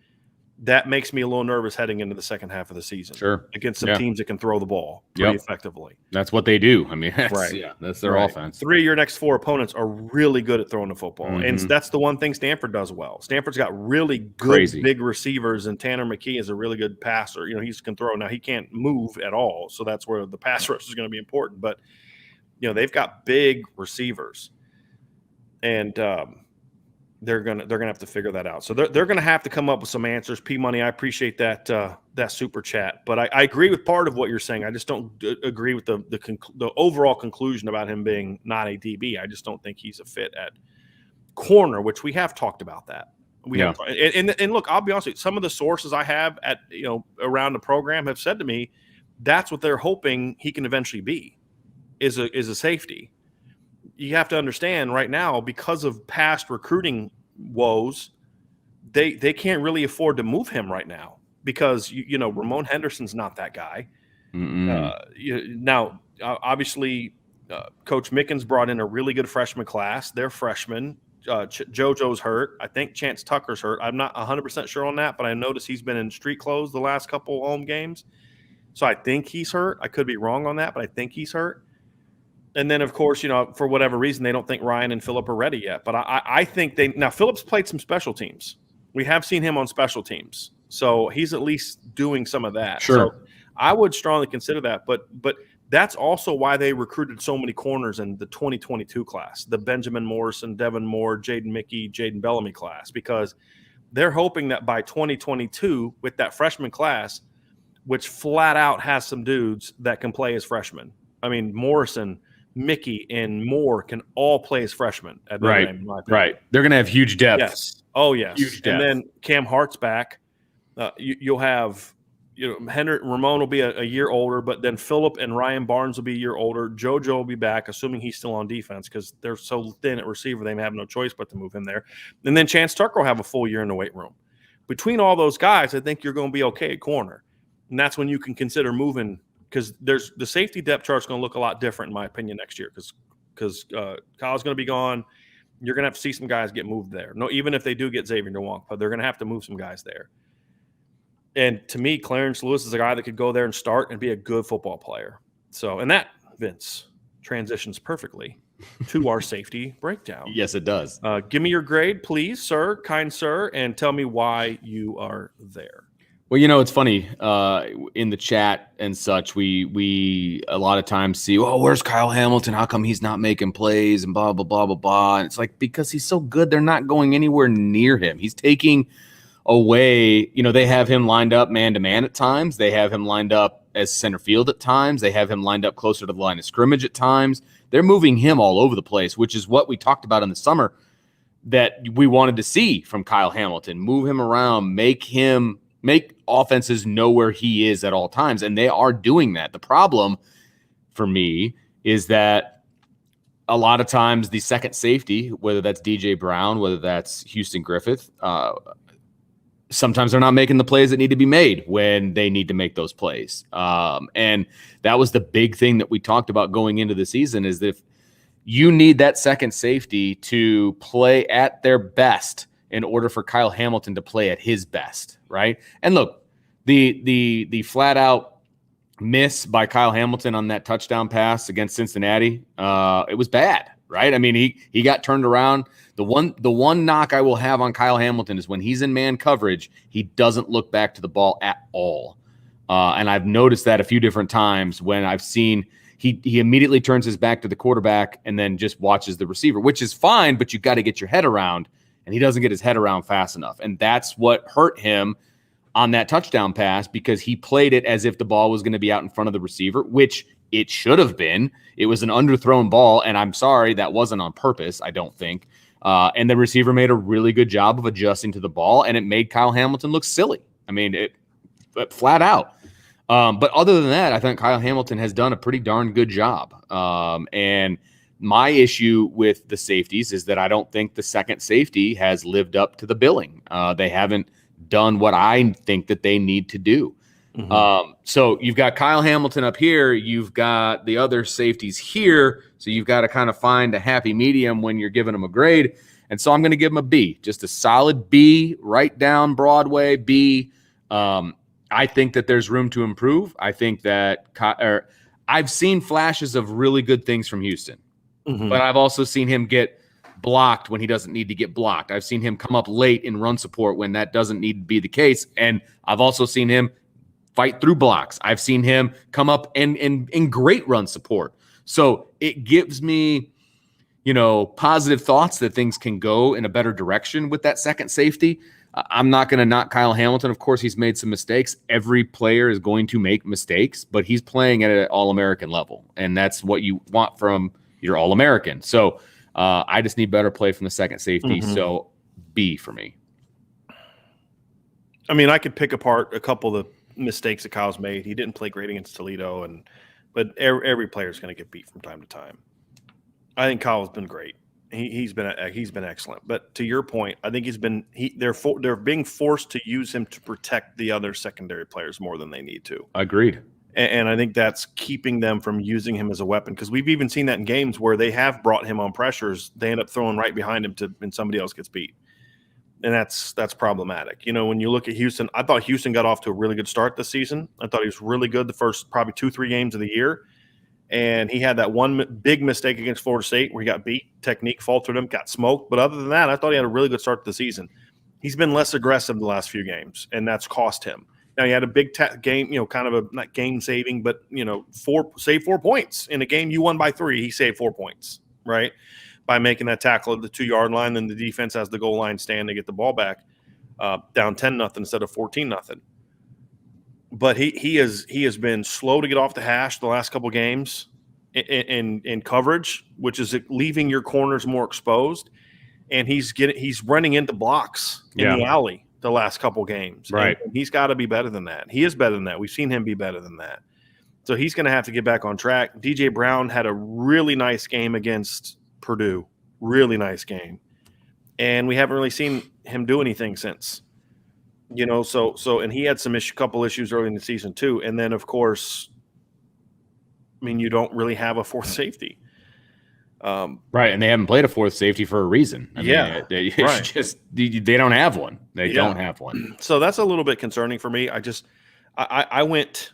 that makes me a little nervous heading into the second half of the season. Sure. Against some teams that can throw the ball pretty effectively. That's what they do. I mean, that's their offense. 3 of your next 4 opponents are really good at throwing the football, and that's the one thing Stanford does well. Stanford's got really good big receivers, and Tanner McKee is a really good passer. He can throw. Now, he can't move at all, so that's where the pass rush is going to be important. But, they've got big receivers. And they're gonna have to figure that out. So they're gonna have to come up with some answers. P Money, I appreciate that super chat, but I agree with part of what you're saying. I just don't agree with the overall conclusion about him being not a DB. I just don't think he's a fit at corner, which we have talked about that. And look, I'll be honest with you, some of the sources I have at around the program have said to me that's what they're hoping he can eventually be is a safety. You have to understand right now, because of past recruiting woes, they can't really afford to move him right now because, Ramon Henderson's not that guy. Now, obviously, Coach Mickens brought in a really good freshman class. They're freshmen. JoJo's hurt. I think Chance Tucker's hurt. I'm not 100% sure on that, but I noticed he's been in street clothes the last couple home games. So I think he's hurt. I could be wrong on that, but I think he's hurt. And then, of course, for whatever reason, they don't think Ryan and Phillip are ready yet. But I think now Phillip's played some special teams. We have seen him on special teams. So he's at least doing some of that. Sure. So I would strongly consider that. But That's also why they recruited so many corners in the 2022 class, the Benjamin Morrison, Devin Moore, Jaden Mickey, Jaden Bellamy class, because they're hoping that by 2022, with that freshman class, which flat out has some dudes that can play as freshmen. I mean, Morrison, Mickey, and Moore can all play as freshmen at Notre Dame, in my opinion. Right. They're going to have huge depth. Yes. Oh, yes. Huge depth. And then Cam Hart's back. You'll have – Henry Ramon will be a year older, but then Phillip and Ryan Barnes will be a year older. JoJo will be back, assuming he's still on defense because they're so thin at receiver they may have no choice but to move him there. And then Chance Tucker will have a full year in the weight room. Between all those guys, I think you're going to be okay at corner. And that's when you can consider moving because there's the safety depth chart is going to look a lot different, in my opinion, next year because Kyle's going to be gone. You're going to have to see some guys get moved there. No, even if they do get Xavier Nwonk, but they're going to have to move some guys there. And to me, Clarence Lewis is a guy that could go there and start and be a good football player. So, and that, Vince, transitions perfectly to our safety breakdown. Yes, it does. Give me your grade, please, sir, kind sir, and tell me why you are there. Well, it's funny. In the chat and such, we a lot of times see, oh, where's Kyle Hamilton? How come he's not making plays and blah, blah, blah, blah, blah. And it's like, because he's so good, they're not going anywhere near him. He's taking away, they have him lined up man-to-man at times. They have him lined up as center field at times. They have him lined up closer to the line of scrimmage at times. They're moving him all over the place, which is what we talked about in the summer that we wanted to see from Kyle Hamilton. Move him around, make offenses know where he is at all times, and they are doing that. The problem for me is that a lot of times the second safety, whether that's DJ Brown, whether that's Houston Griffith, sometimes they're not making the plays that need to be made when they need to make those plays. And that was the big thing that we talked about going into the season is that if you need that second safety to play at their best in order for Kyle Hamilton to play at his best, right? And look, the flat out miss by Kyle Hamilton on that touchdown pass against Cincinnati, it was bad, right? I mean, he got turned around. The one knock I will have on Kyle Hamilton is when he's in man coverage, he doesn't look back to the ball at all. And I've noticed that a few different times when I've seen he immediately turns his back to the quarterback and then just watches the receiver, which is fine, but you got to get your head around, and he doesn't get his head around fast enough. And that's what hurt him on that touchdown pass because he played it as if the ball was going to be out in front of the receiver, which it should have been. It was an underthrown ball, and I'm sorry, that wasn't on purpose, I don't think. And the receiver made a really good job of adjusting to the ball, and it made Kyle Hamilton look silly. I mean, it flat out. But other than that, I think Kyle Hamilton has done a pretty darn good job. And my issue with the safeties is that I don't think the second safety has lived up to the billing. They haven't done what I think that they need to do. Mm-hmm. So you've got Kyle Hamilton up here. You've got the other safeties here. So you've got to kind of find a happy medium when you're giving them a grade. And so I'm going to give them a B, just a solid B, right down Broadway B. I think that there's room to improve. I think that I've seen flashes of really good things from Houston, mm-hmm. but I've also seen him get blocked when he doesn't need to get blocked. I've seen him come up late in run support when that doesn't need to be the case. And I've also seen him fight through blocks. I've seen him come up in great run support. So it gives me, positive thoughts that things can go in a better direction with that second safety. I'm not going to knock Kyle Hamilton. Of course, he's made some mistakes. Every player is going to make mistakes, but he's playing at an All-American level, and that's what you want from your All-American. So I just need better play from the second safety. Mm-hmm. So B for me. I mean, I could pick apart a couple of the mistakes that Kyle's made. He didn't play great against Toledo, but every player is going to get beat from time to time. I think Kyle's been great. He's been excellent. But to your point, I think they're being forced to use him to protect the other secondary players more than they need to. Agreed. And I think that's keeping them from using him as a weapon because we've even seen that in games where they have brought him on pressures. They end up throwing right behind him and somebody else gets beat. And that's problematic. When you look at Houston, I thought Houston got off to a really good start this season. I thought he was really good the first probably 2-3 games of the year. And he had that one big mistake against Florida State where he got beat, technique faltered him, got smoked. But other than that, I thought he had a really good start to the season. He's been less aggressive the last few games, and that's cost him. Now he had a big game, kind of a not game saving, but saved 4 points in a game you won by 3. He saved 4 points, right, by making that tackle at the 2-yard line. Then the defense has the goal line stand to get the ball back, down 10-0 instead of 14-0. But he has been slow to get off the hash the last couple games in coverage, which is leaving your corners more exposed, and he's running into blocks in the alley the last couple games. Right. And he's got to be better than that. He is better than that. We've seen him be better than that. So he's going to have to get back on track. DJ Brown had a really nice game against Purdue. Really nice game. And we haven't really seen him do anything since. And he had some couple issues early in the season too. And then, of course, you don't really have a fourth safety. Right, and they haven't played a fourth safety for a reason. They don't have one. They don't have one. So that's a little bit concerning for me. I went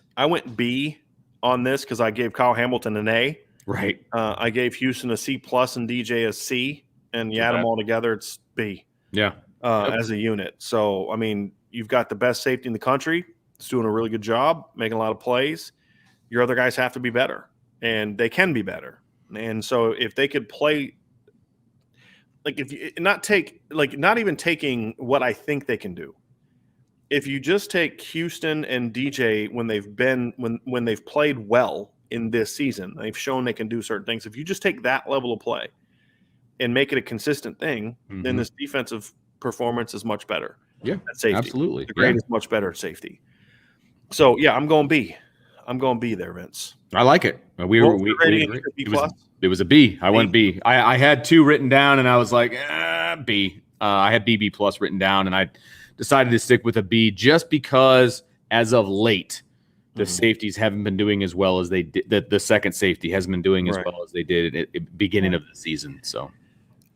B on this because I gave Kyle Hamilton an A. Right. I gave Houston a C+ and DJ a C, and you add them all together, it's B. Yeah. As a unit. So you've got the best safety in the country. It's doing a really good job, making a lot of plays. Your other guys have to be better, and they can be better. And so if they could play, not even taking what I think they can do. If you just take Houston and DJ when they've played well in this season, they've shown they can do certain things. If you just take that level of play and make it a consistent thing, then this defensive performance is much better. Yeah, at safety. Absolutely. The grade is much better at safety. So I'm going B. I'm going B there, Vince. I like it. We agreed. It was a B. I went B. I had 2 written down, and I was like, B. I had BB+ written down, and I decided to stick with a B just because, as of late, the safeties haven't been doing as well as they did. The second safety hasn't been doing as well as they did at the beginning of the season. So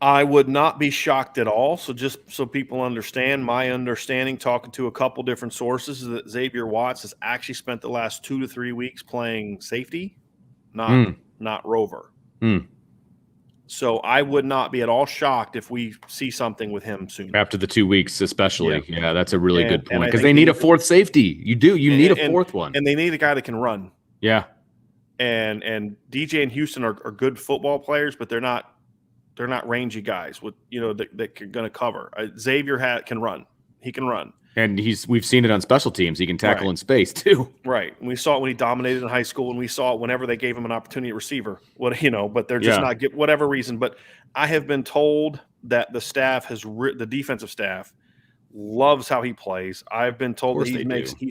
I would not be shocked at all. So just so people understand, my understanding, talking to a couple different sources, is that Xavier Watts has actually spent the last 2 to 3 weeks playing safety, not rover. So I would not be at all shocked if we see something with him soon. After the 2 weeks, especially. Yeah, that's a really good point, because they need a fourth safety. You need a fourth one. And they need a guy that can run. Yeah. And DJ and Houston are good football players, but they're not rangy guys with that are going to cover. Xavier can run. He can run. And we've seen it on special teams. He can tackle in space too. Right. And we saw it when he dominated in high school, and we saw it whenever they gave him an opportunity at receiver. But they're just not whatever reason. But I have been told that the staff the defensive staff loves how he plays. I've been told that he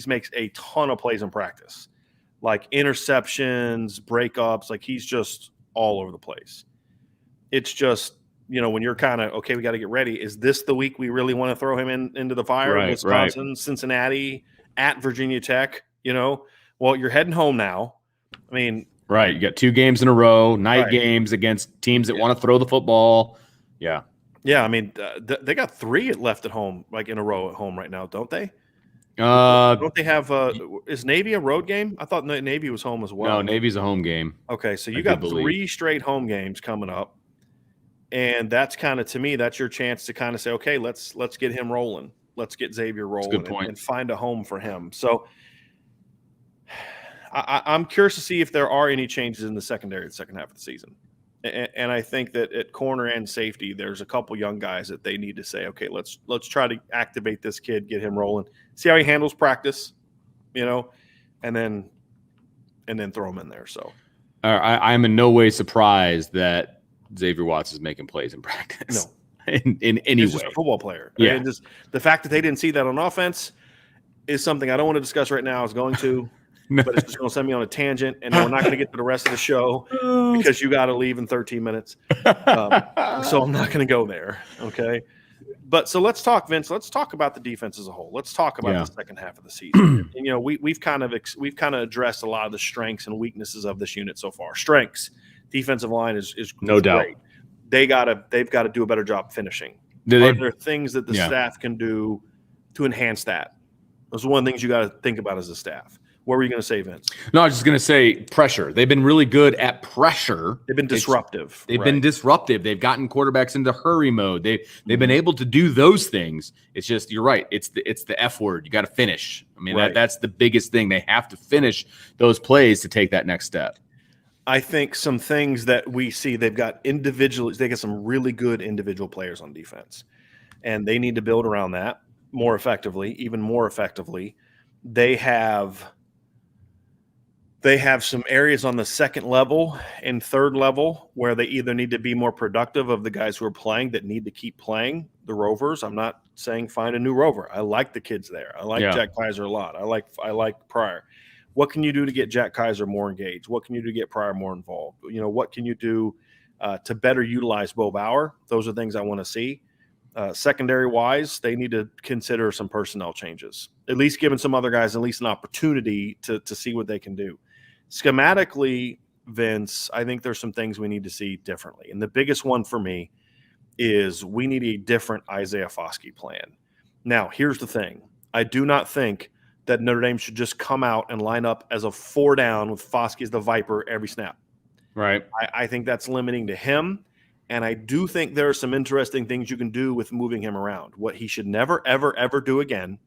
makes a ton of plays in practice, like interceptions, breakups. Like he's just all over the place. It's just, when you're kind of, okay, we got to get ready. Is this the week we really want to throw him into the fire? Right, Wisconsin, Cincinnati, at Virginia Tech, well, you're heading home now. Right. You got 2 games in a row, night games against teams that want to throw the football. Yeah. Yeah. They got 3 left at home, like in a row at home right now, don't they? Don't they have is Navy a road game? I thought Navy was home as well. No, Navy's a home game. Okay. So you got 3 straight home games coming up. And that's kind of, to me, that's your chance to kind of say, okay, let's get him rolling. Let's get Xavier rolling and find a home for him. So I'm curious to see if there are any changes in the secondary the second half of the season. And I think that at corner and safety, there's a couple young guys that they need to say, okay, let's try to activate this kid, get him rolling, see how he handles practice, and then throw him in there. So I'm in no way surprised that Xavier Watts is making plays in practice. No, in any He's way. just a football player. Yeah. Just the fact that they didn't see that on offense is something I don't want to discuss right now. I was going to, but it's just going to send me on a tangent, and we're not going to get to the rest of the show because you got to leave in 13 minutes. So I'm not going to go there. Okay. But so let's talk, Vince. Let's talk about the defense as a whole. Let's talk about the second half of the season. And, we've kind of addressed a lot of the strengths and weaknesses of this unit so far. Strengths. Defensive line is no doubt. Great. They've got to do a better job finishing. Are there things that the staff can do to enhance that? Those are one of the things you got to think about as a staff. What were you going to say, Vince? No, I was just going to say pressure. They've been really good at pressure. They've been disruptive. They've been disruptive. They've gotten quarterbacks into hurry mode. They've been able to do those things. It's just, you're right. It's the F word. You got to finish. I mean, that's the biggest thing. They have to finish those plays to take that next step. I think some things that we see, they got some really good individual players on defense, and they need to build around that more effectively, even more effectively. They have some areas on the second level and third level where they either need to be more productive of the guys who are playing that need to keep playing, the Rovers. I'm not saying find a new Rover. I like the kids there. I like Jack Kaiser a lot. I like Pryor. What can you do to get Jack Kaiser more engaged? What can you do to get Pryor more involved? What can you do to better utilize Bo Bauer? Those are things I want to see. Secondary-wise, they need to consider some personnel changes, at least giving some other guys at least an opportunity to see what they can do. Schematically, Vince, I think there's some things we need to see differently. And the biggest one for me is we need a different Isaiah Foskey plan. Now, here's the thing. I do not think that Notre Dame should just come out and line up as a 4-down with Foskey as the Viper every snap. Right. I think that's limiting to him. And I do think there are some interesting things you can do with moving him around. What he should never, ever, ever do again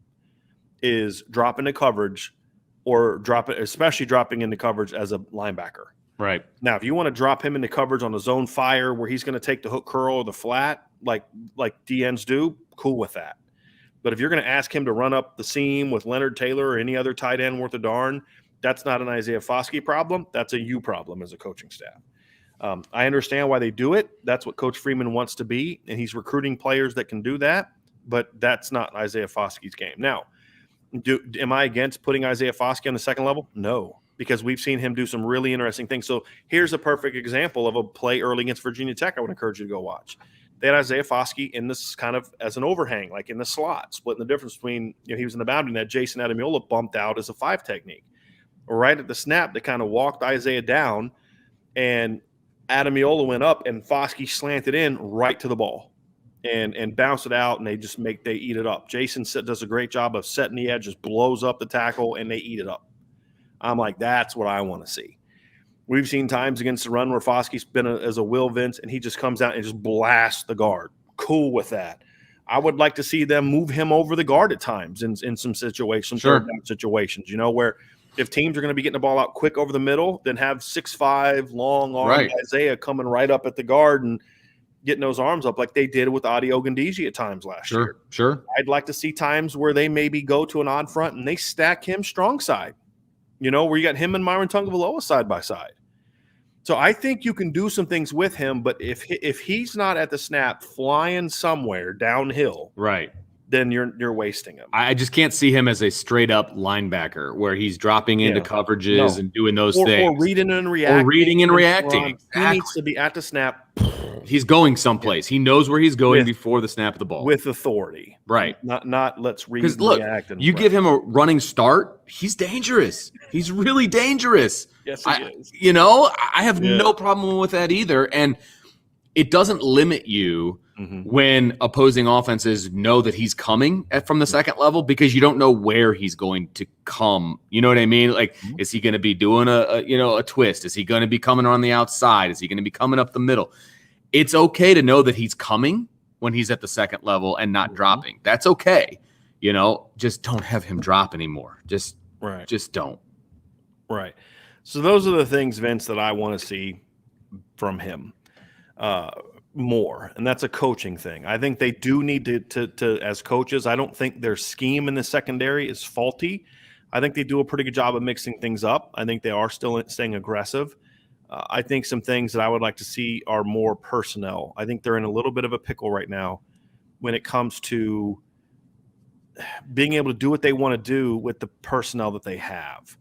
is drop into coverage or especially dropping into coverage as a linebacker. Right. Now, if you want to drop him into coverage on a zone fire where he's going to take the hook curl or the flat like DNs do, cool with that. But if you're going to ask him to run up the seam with Leonard Taylor or any other tight end worth a darn, that's not an Isaiah Foskey problem. That's a you problem as a coaching staff. I understand why they do it. That's what Coach Freeman wants to be, and he's recruiting players that can do that, but that's not Isaiah Foskey's game. Now, am I against putting Isaiah Foskey on the second level? No, because we've seen him do some really interesting things. So here's a perfect example of a play early against Virginia Tech I would encourage you to go watch. They had Isaiah Foskey in this kind of as an overhang, like in the slot, splitting the difference between, he was in the boundary, and that Jason Adamiola bumped out as a 5 technique. Right at the snap, they kind of walked Isaiah down, and Adamiola went up, and Foskey slanted in right to the ball and bounced it out, and they eat it up. Jason does a great job of setting the edge, just blows up the tackle, and they eat it up. I'm like, that's what I want to see. We've seen times against the run where Foskey's been as a Will Vince, and he just comes out and just blasts the guard. Cool with that. I would like to see them move him over the guard at times in some situations, Sure. third down situations, where if teams are going to be getting the ball out quick over the middle, then have 6'5", long-armed Isaiah coming right up at the guard and getting those arms up like they did with Adi Ogundeji at times last year. Sure. I'd like to see times where they maybe go to an odd front and they stack him strong side, where you got him and Myron Tungavaloa side by side. So I think you can do some things with him, but if he's not at the snap flying somewhere downhill, right, then you're wasting him. I just can't see him as a straight up linebacker where he's dropping into coverages and doing those things. Or reading and reacting. Exactly. He needs to be at the snap. He's going someplace. He knows where he's going before the snap of the ball. With authority. Right. Not let's read and look, react. And you give him a running start, he's dangerous. He's really dangerous. Yes, he is. I have no problem with that either. And it doesn't limit you when opposing offenses know that he's coming from the second level because you don't know where he's going to come. You know what I mean? Like, is he going to be doing a twist? Is he going to be coming on the outside? Is he going to be coming up the middle? It's okay to know that he's coming when he's at the second level and not dropping. That's okay. Just don't have him drop anymore. Just don't. Right. So those are the things, Vince, that I want to see from him. More, and that's a coaching thing. I think they do need to as coaches. I don't think their scheme in the secondary is faulty. I think they do a pretty good job of mixing things up. I think they are still staying aggressive. I think some things that I would like to see are more personnel. I think they're in a little bit of a pickle right now when it comes to being able to do what they want to do with the personnel that they have.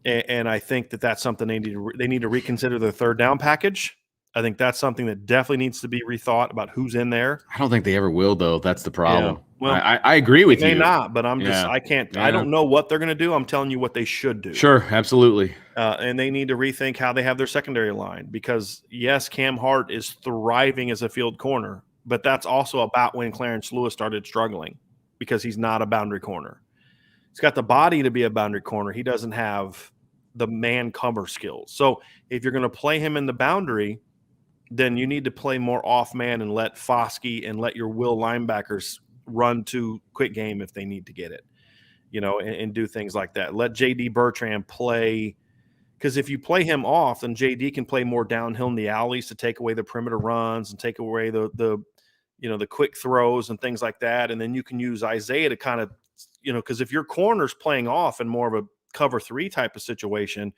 And I think that's something they need to reconsider their third down package. I think that's something that definitely needs to be rethought about who's in there. I don't think they ever will, though. That's the problem. Yeah. Well, I agree with you. They may not, but I can't. Yeah. I don't know what they're going to do. I'm telling you what they should do. Sure, absolutely. And they need to rethink how they have their secondary line because, yes, Cam Hart is thriving as a field corner, but that's also about when Clarence Lewis started struggling because he's not a boundary corner. He's got the body to be a boundary corner. He doesn't have the man cover skills. So if you're going to play him in the boundary, then you need to play more off man and let Foskey and let your will linebackers run to quick game if they need to get it, and do things like that. Let J.D. Bertrand play, because if you play him off, then J.D. can play more downhill in the alleys to take away the perimeter runs and take away the quick throws and things like that. And then you can use Isaiah to kind of, because if your corner's playing off in more of a cover 3 type of situation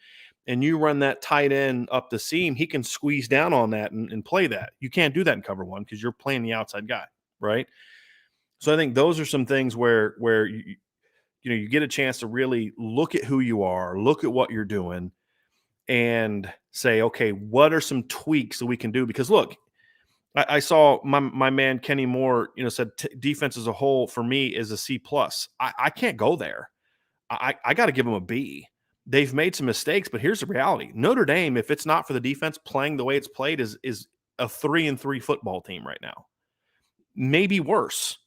and you run that tight end up the seam, he can squeeze down on that and play that. You can't do that in cover 1 because you're playing the outside guy, right? So I think those are some things where you get a chance to really look at who you are, look at what you're doing, and say, okay, what are some tweaks that we can do? Because look, I saw my man Kenny Moore, said defense as a whole for me is a C+. I can't go there. I got to give them a B. They've made some mistakes, but here's the reality. Notre Dame, if it's not for the defense playing the way it's played, is a 3-3 football team right now. Maybe worse.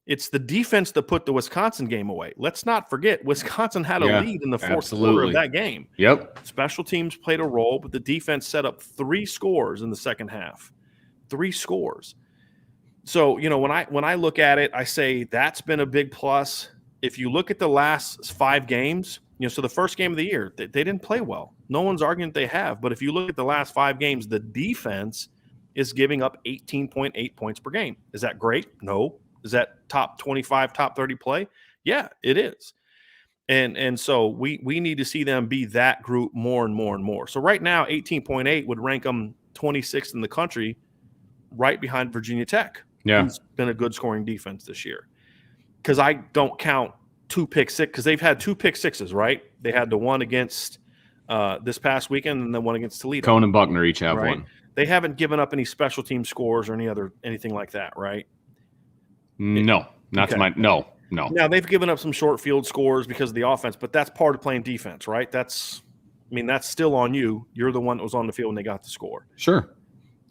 It's the defense that put the Wisconsin game away. Let's not forget, Wisconsin had a lead in the fourth quarter of that game. Yep. Special teams played a role, but the defense set up 3 scores in the second half. 3 scores. So, when I look at it, I say that's been a big plus. If you look at the last 5 games, so the first game of the year, they didn't play well. No one's arguing that they have. But if you look at the last 5 games, the defense is giving up 18.8 points per game. Is that great? No. Is that top 25, top 30 play? Yeah, it is. And so we need to see them be that group more and more and more. So right now, 18.8 would rank them 26th in the country, right behind Virginia Tech. Yeah. Who's been a good scoring defense this year. Because I don't count 2 pick six, because they've had 2 pick sixes, right? They had the one against this past weekend and the one against Toledo. Cone and Buckner each have one. They haven't given up any special team scores or anything like that, right? No, not to my no. Now they've given up some short field scores because of the offense, but that's part of playing defense, right? That's still on you. You're the one that was on the field when they got the score. Sure.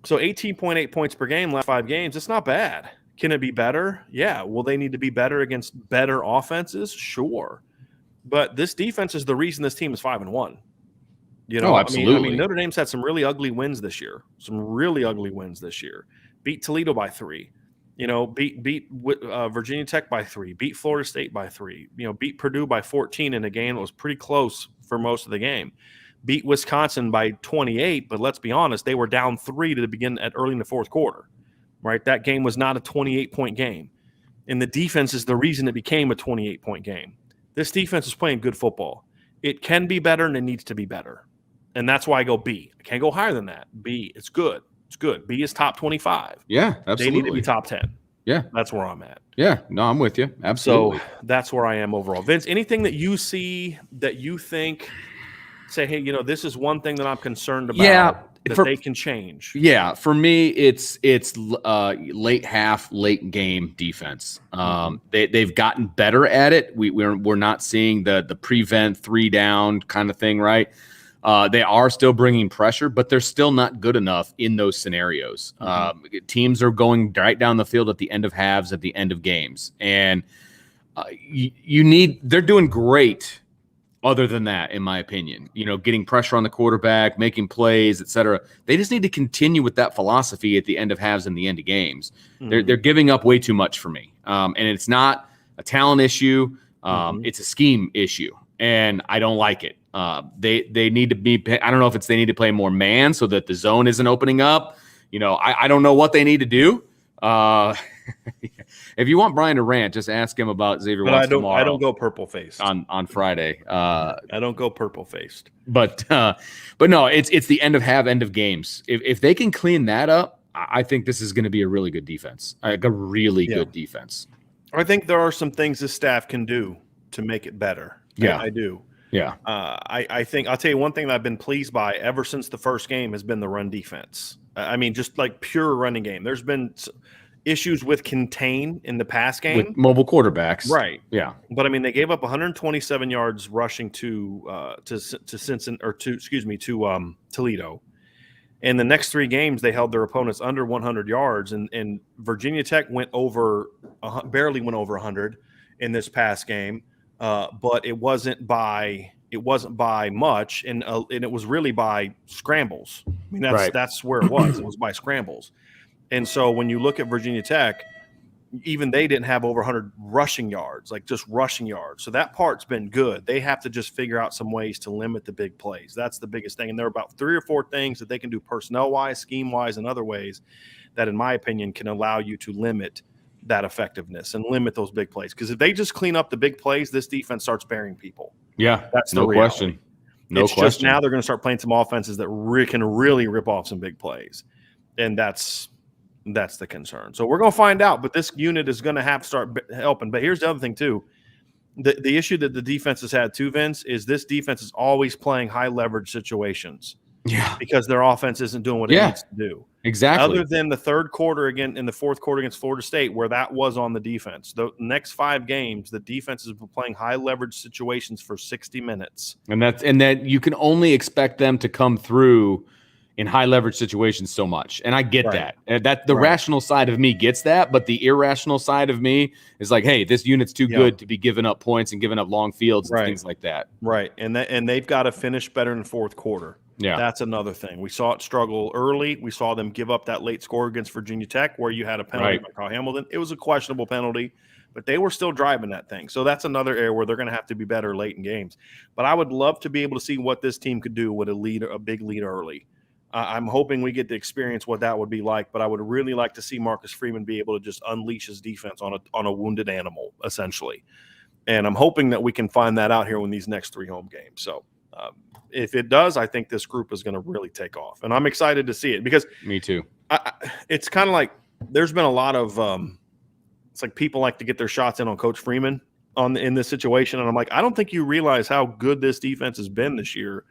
So 18.8 points per game last 5 games, it's not bad. Can it be better? Yeah. Will they need to be better against better offenses? Sure. But this defense is the reason this team is 5-1. Oh, absolutely. I mean, Notre Dame's had some really ugly wins this year. Beat Toledo by 3. Beat Virginia Tech by 3. Beat Florida State by 3. Beat Purdue by 14 in a game that was pretty close for most of the game. Beat Wisconsin by 28, but let's be honest, they were down 3 to begin early in the fourth quarter. Right? That game was not a 28-point game. And the defense is the reason it became a 28-point game. This defense is playing good football. It can be better, and it needs to be better. And that's why I go B. I can't go higher than that. B, it's good. It's good. B is top 25. Yeah, absolutely. They need to be top 10. Yeah. That's where I'm at. Yeah. No, I'm with you. Absolutely. So that's where I am overall. Vince, anything that you see that you think, say, hey, this is one thing that I'm concerned about that they can change? Yeah. For me, it's late half, late game defense. They've gotten better at it. We're not seeing the prevent 3 down kind of thing, right? They are still bringing pressure, but they're still not good enough in those scenarios. Teams are going right down the field at the end of halves, at the end of games. And they're doing great other than that, in my opinion. Getting pressure on the quarterback, making plays, et cetera. They just need to continue with that philosophy at the end of halves and the end of games. They're giving up way too much for me. And it's not a talent issue. It's a scheme issue. And I don't like it. They need to be, I don't know if they need to play more man so that the zone isn't opening up. I don't know what they need to do. If you want Brian to rant, just ask him about Xavier Woods tomorrow. I don't go purple faced on Friday. I don't go purple faced. But no, it's the end of games. If they can clean that up, I think this is going to be a really good defense. Like a really good defense. I think there are some things this staff can do to make it better. Yeah, I do. Yeah. I think I'll tell you one thing that I've been pleased by ever since the first game has been the run defense. Just like pure running game. There's been issues with contain in the pass game with mobile quarterbacks, right? Yeah, but they gave up 127 yards rushing to Toledo. In the next 3 games, they held their opponents under 100 yards, and Virginia Tech barely went over 100 in this past game. but it wasn't by much, and it was really by scrambles. I mean, that's where it was. It was by scrambles. And so when you look at Virginia Tech, even they didn't have over 100 rushing yards, like just rushing yards. So that part's been good. They have to just figure out some ways to limit the big plays. That's the biggest thing. And there are about 3 or 4 things that they can do personnel-wise, scheme-wise, and other ways that, in my opinion, can allow you to limit that effectiveness and limit those big plays. Because if they just clean up the big plays, this defense starts burying people. Yeah, that's no question. It's just now they're going to start playing some offenses that can really rip off some big plays. And that's the concern. So we're going to find out, but this unit is going to have to start helping. But here's the other thing too. The issue that the defense has had too, Vince, is this defense is always playing high leverage situations. Yeah. Because their offense isn't doing what it needs to do. Exactly. Other than the third quarter in the fourth quarter against Florida State, where that was on the defense. The next 5 games, the defense has been playing high leverage situations for 60 minutes. And that you can only expect them to come through in high leverage situations so much. And I get that. And that the rational side of me gets that, but the irrational side of me is like, hey, this unit's too good to be giving up points and giving up long fields and things like that. Right. And they've got to finish better in the fourth quarter. Yeah. That's another thing. We saw it struggle early. We saw them give up that late score against Virginia Tech where you had a penalty by Kyle Hamilton. It was a questionable penalty, but they were still driving that thing. So that's another area where they're going to have to be better late in games. But I would love to be able to see what this team could do with a big lead early. I'm hoping we get to experience what that would be like, but I would really like to see Marcus Freeman be able to just unleash his defense on a wounded animal, essentially. And I'm hoping that we can find that out here in these next 3 home games. So if it does, I think this group is going to really take off. And I'm excited to see it because – Me too. It's kind of like there's been a lot of it's like people like to get their shots in on Coach Freeman in this situation. And I'm like, I don't think you realize how good this defense has been this year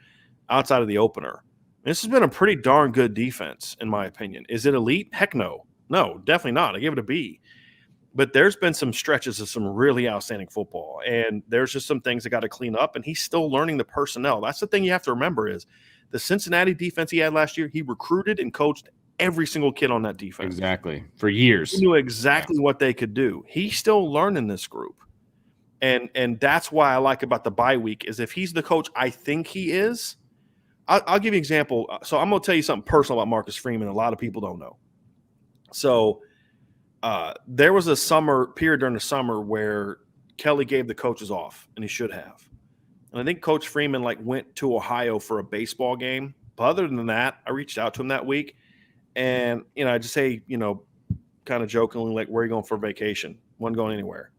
outside of the opener. This has been a pretty darn good defense, in my opinion. Is it elite? Heck no. No, definitely not. I give it a B. But there's been some stretches of some really outstanding football, and there's just some things that got to clean up, and he's still learning the personnel. That's the thing you have to remember is the Cincinnati defense he had last year, he recruited and coached every single kid on that defense. Exactly. For years. He knew exactly what they could do. He's still learning this group. And that's why I like about the bye week is if he's the coach I think he is, I'll give you an example. So I'm going to tell you something personal about Marcus Freeman a lot of people don't know. So there was a period during the summer where Kelly gave the coaches off, and he should have. And I think Coach Freeman went to Ohio for a baseball game. But other than that, I reached out to him that week, and I just say, kind of jokingly, where are you going for vacation? Wasn't going anywhere.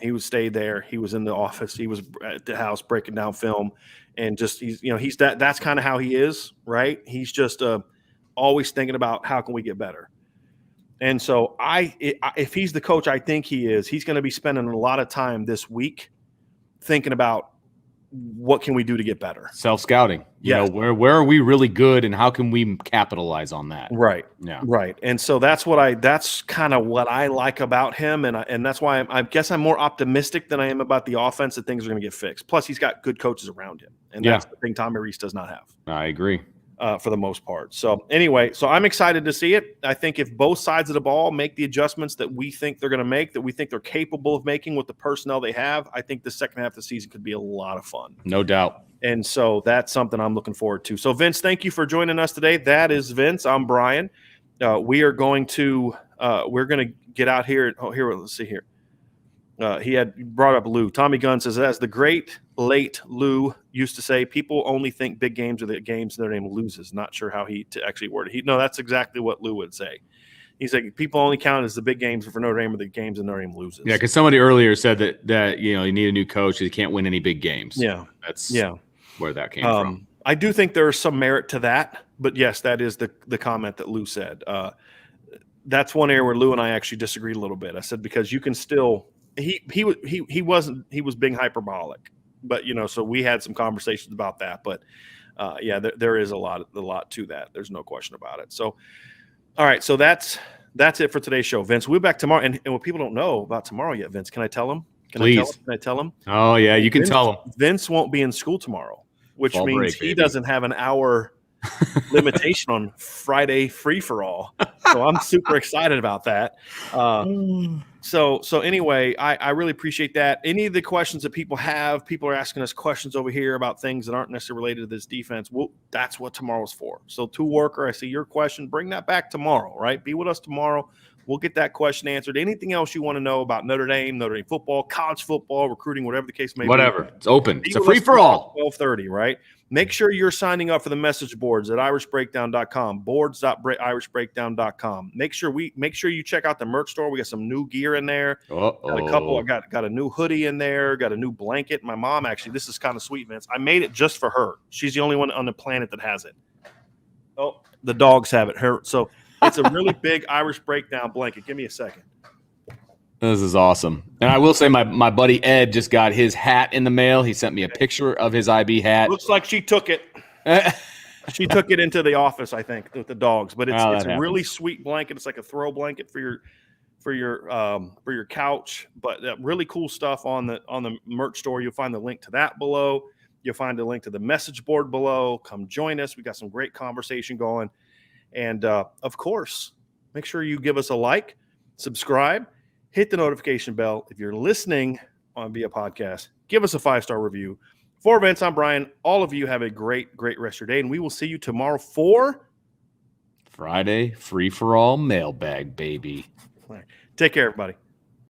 He would stay there. He was in the office. He was at the house breaking down film, and just he's that's kind of how he is, right? He's just always thinking about how can we get better. And so if he's the coach I think he is, he's going to be spending a lot of time this week thinking about what can we do to get better. Self-scouting. Where are we really good and how can we capitalize on that? Right. Yeah. Right. And so that's kind of what I like about him. And that's why I guess I'm more optimistic than I am about the offense that things are going to get fixed. Plus he's got good coaches around him. And that's the thing Tommy Rees does not have. I agree. For the most part. So anyway, I'm excited to see it. I think if both sides of the ball make the adjustments that we think they're going to make, that we think they're capable of making with the personnel they have, I think the second half of the season could be a lot of fun. No doubt. And so that's something I'm looking forward to. So Vince, thank you for joining us today. That is Vince. I'm Brian. We are going to get out here. Oh, here, let's see here. He had brought up Lou. Tommy Gunn says, as the great late Lou used to say, people only think big games are the games Notre Dame loses. Not sure how he to actually word it. No, that's exactly what Lou would say. He's like, people only count as the big games for Notre Dame are the games that Notre Dame loses. Yeah, because somebody earlier said that you need a new coach. You can't win any big games. Yeah, that's where that came from. I do think there is some merit to that, but yes, that is the comment that Lou said. That's one area where Lou and I actually disagreed a little bit. I said because you can still. He was being hyperbolic, but so we had some conversations about that. But there is a lot to that. There's no question about it. So, all right, so that's it for today's show, Vince. We'll be back tomorrow, and what people don't know about tomorrow yet, Vince, can I tell them? Please. Can I tell them? Oh yeah, you can tell them. Vince won't be in school tomorrow, which Fall means break, he baby. doesn't have an hour limitation on Friday free for all. So I'm super excited about that. So anyway, I really appreciate that. Any of the questions that people have, people are asking us questions over here about things that aren't necessarily related to this defense. Well, that's what tomorrow's for. So to Worker, I see your question. Bring that back tomorrow, right? Be with us tomorrow. We'll get that question answered. Anything else you want to know about Notre Dame football, college football, recruiting, whatever the case may be. Whatever. It's open. It's a free for all. 12:30, right? Make sure you're signing up for the message boards at irishbreakdown.com, boards.irishbreakdown.com. Make sure you check out the merch store. We got some new gear in there. Got a couple. I got a new hoodie in there, got a new blanket. My mom, actually, this is kind of sweet, Vince. I made it just for her. She's the only one on the planet that has it. Oh, the dogs have it. So it's a really big Irish Breakdown blanket. Give me a second. This is awesome. And I will say my buddy Ed just got his hat in the mail. He sent me a picture of his IB hat. Looks like she took it. She took it into the office, I think, with the dogs. But it's a really sweet blanket. It's like a throw blanket for your couch. But really cool stuff on the merch store. You'll find the link to that below. You'll find a link to the message board below. Come join us. We got some great conversation going. And of course, make sure you give us a like, subscribe. Hit the notification bell. If you're listening via podcast, give us a 5-star review. For Vince, I'm Brian. All of you have a great, great rest of your day, and we will see you tomorrow for Friday free-for-all mailbag, baby. All right. Take care, everybody.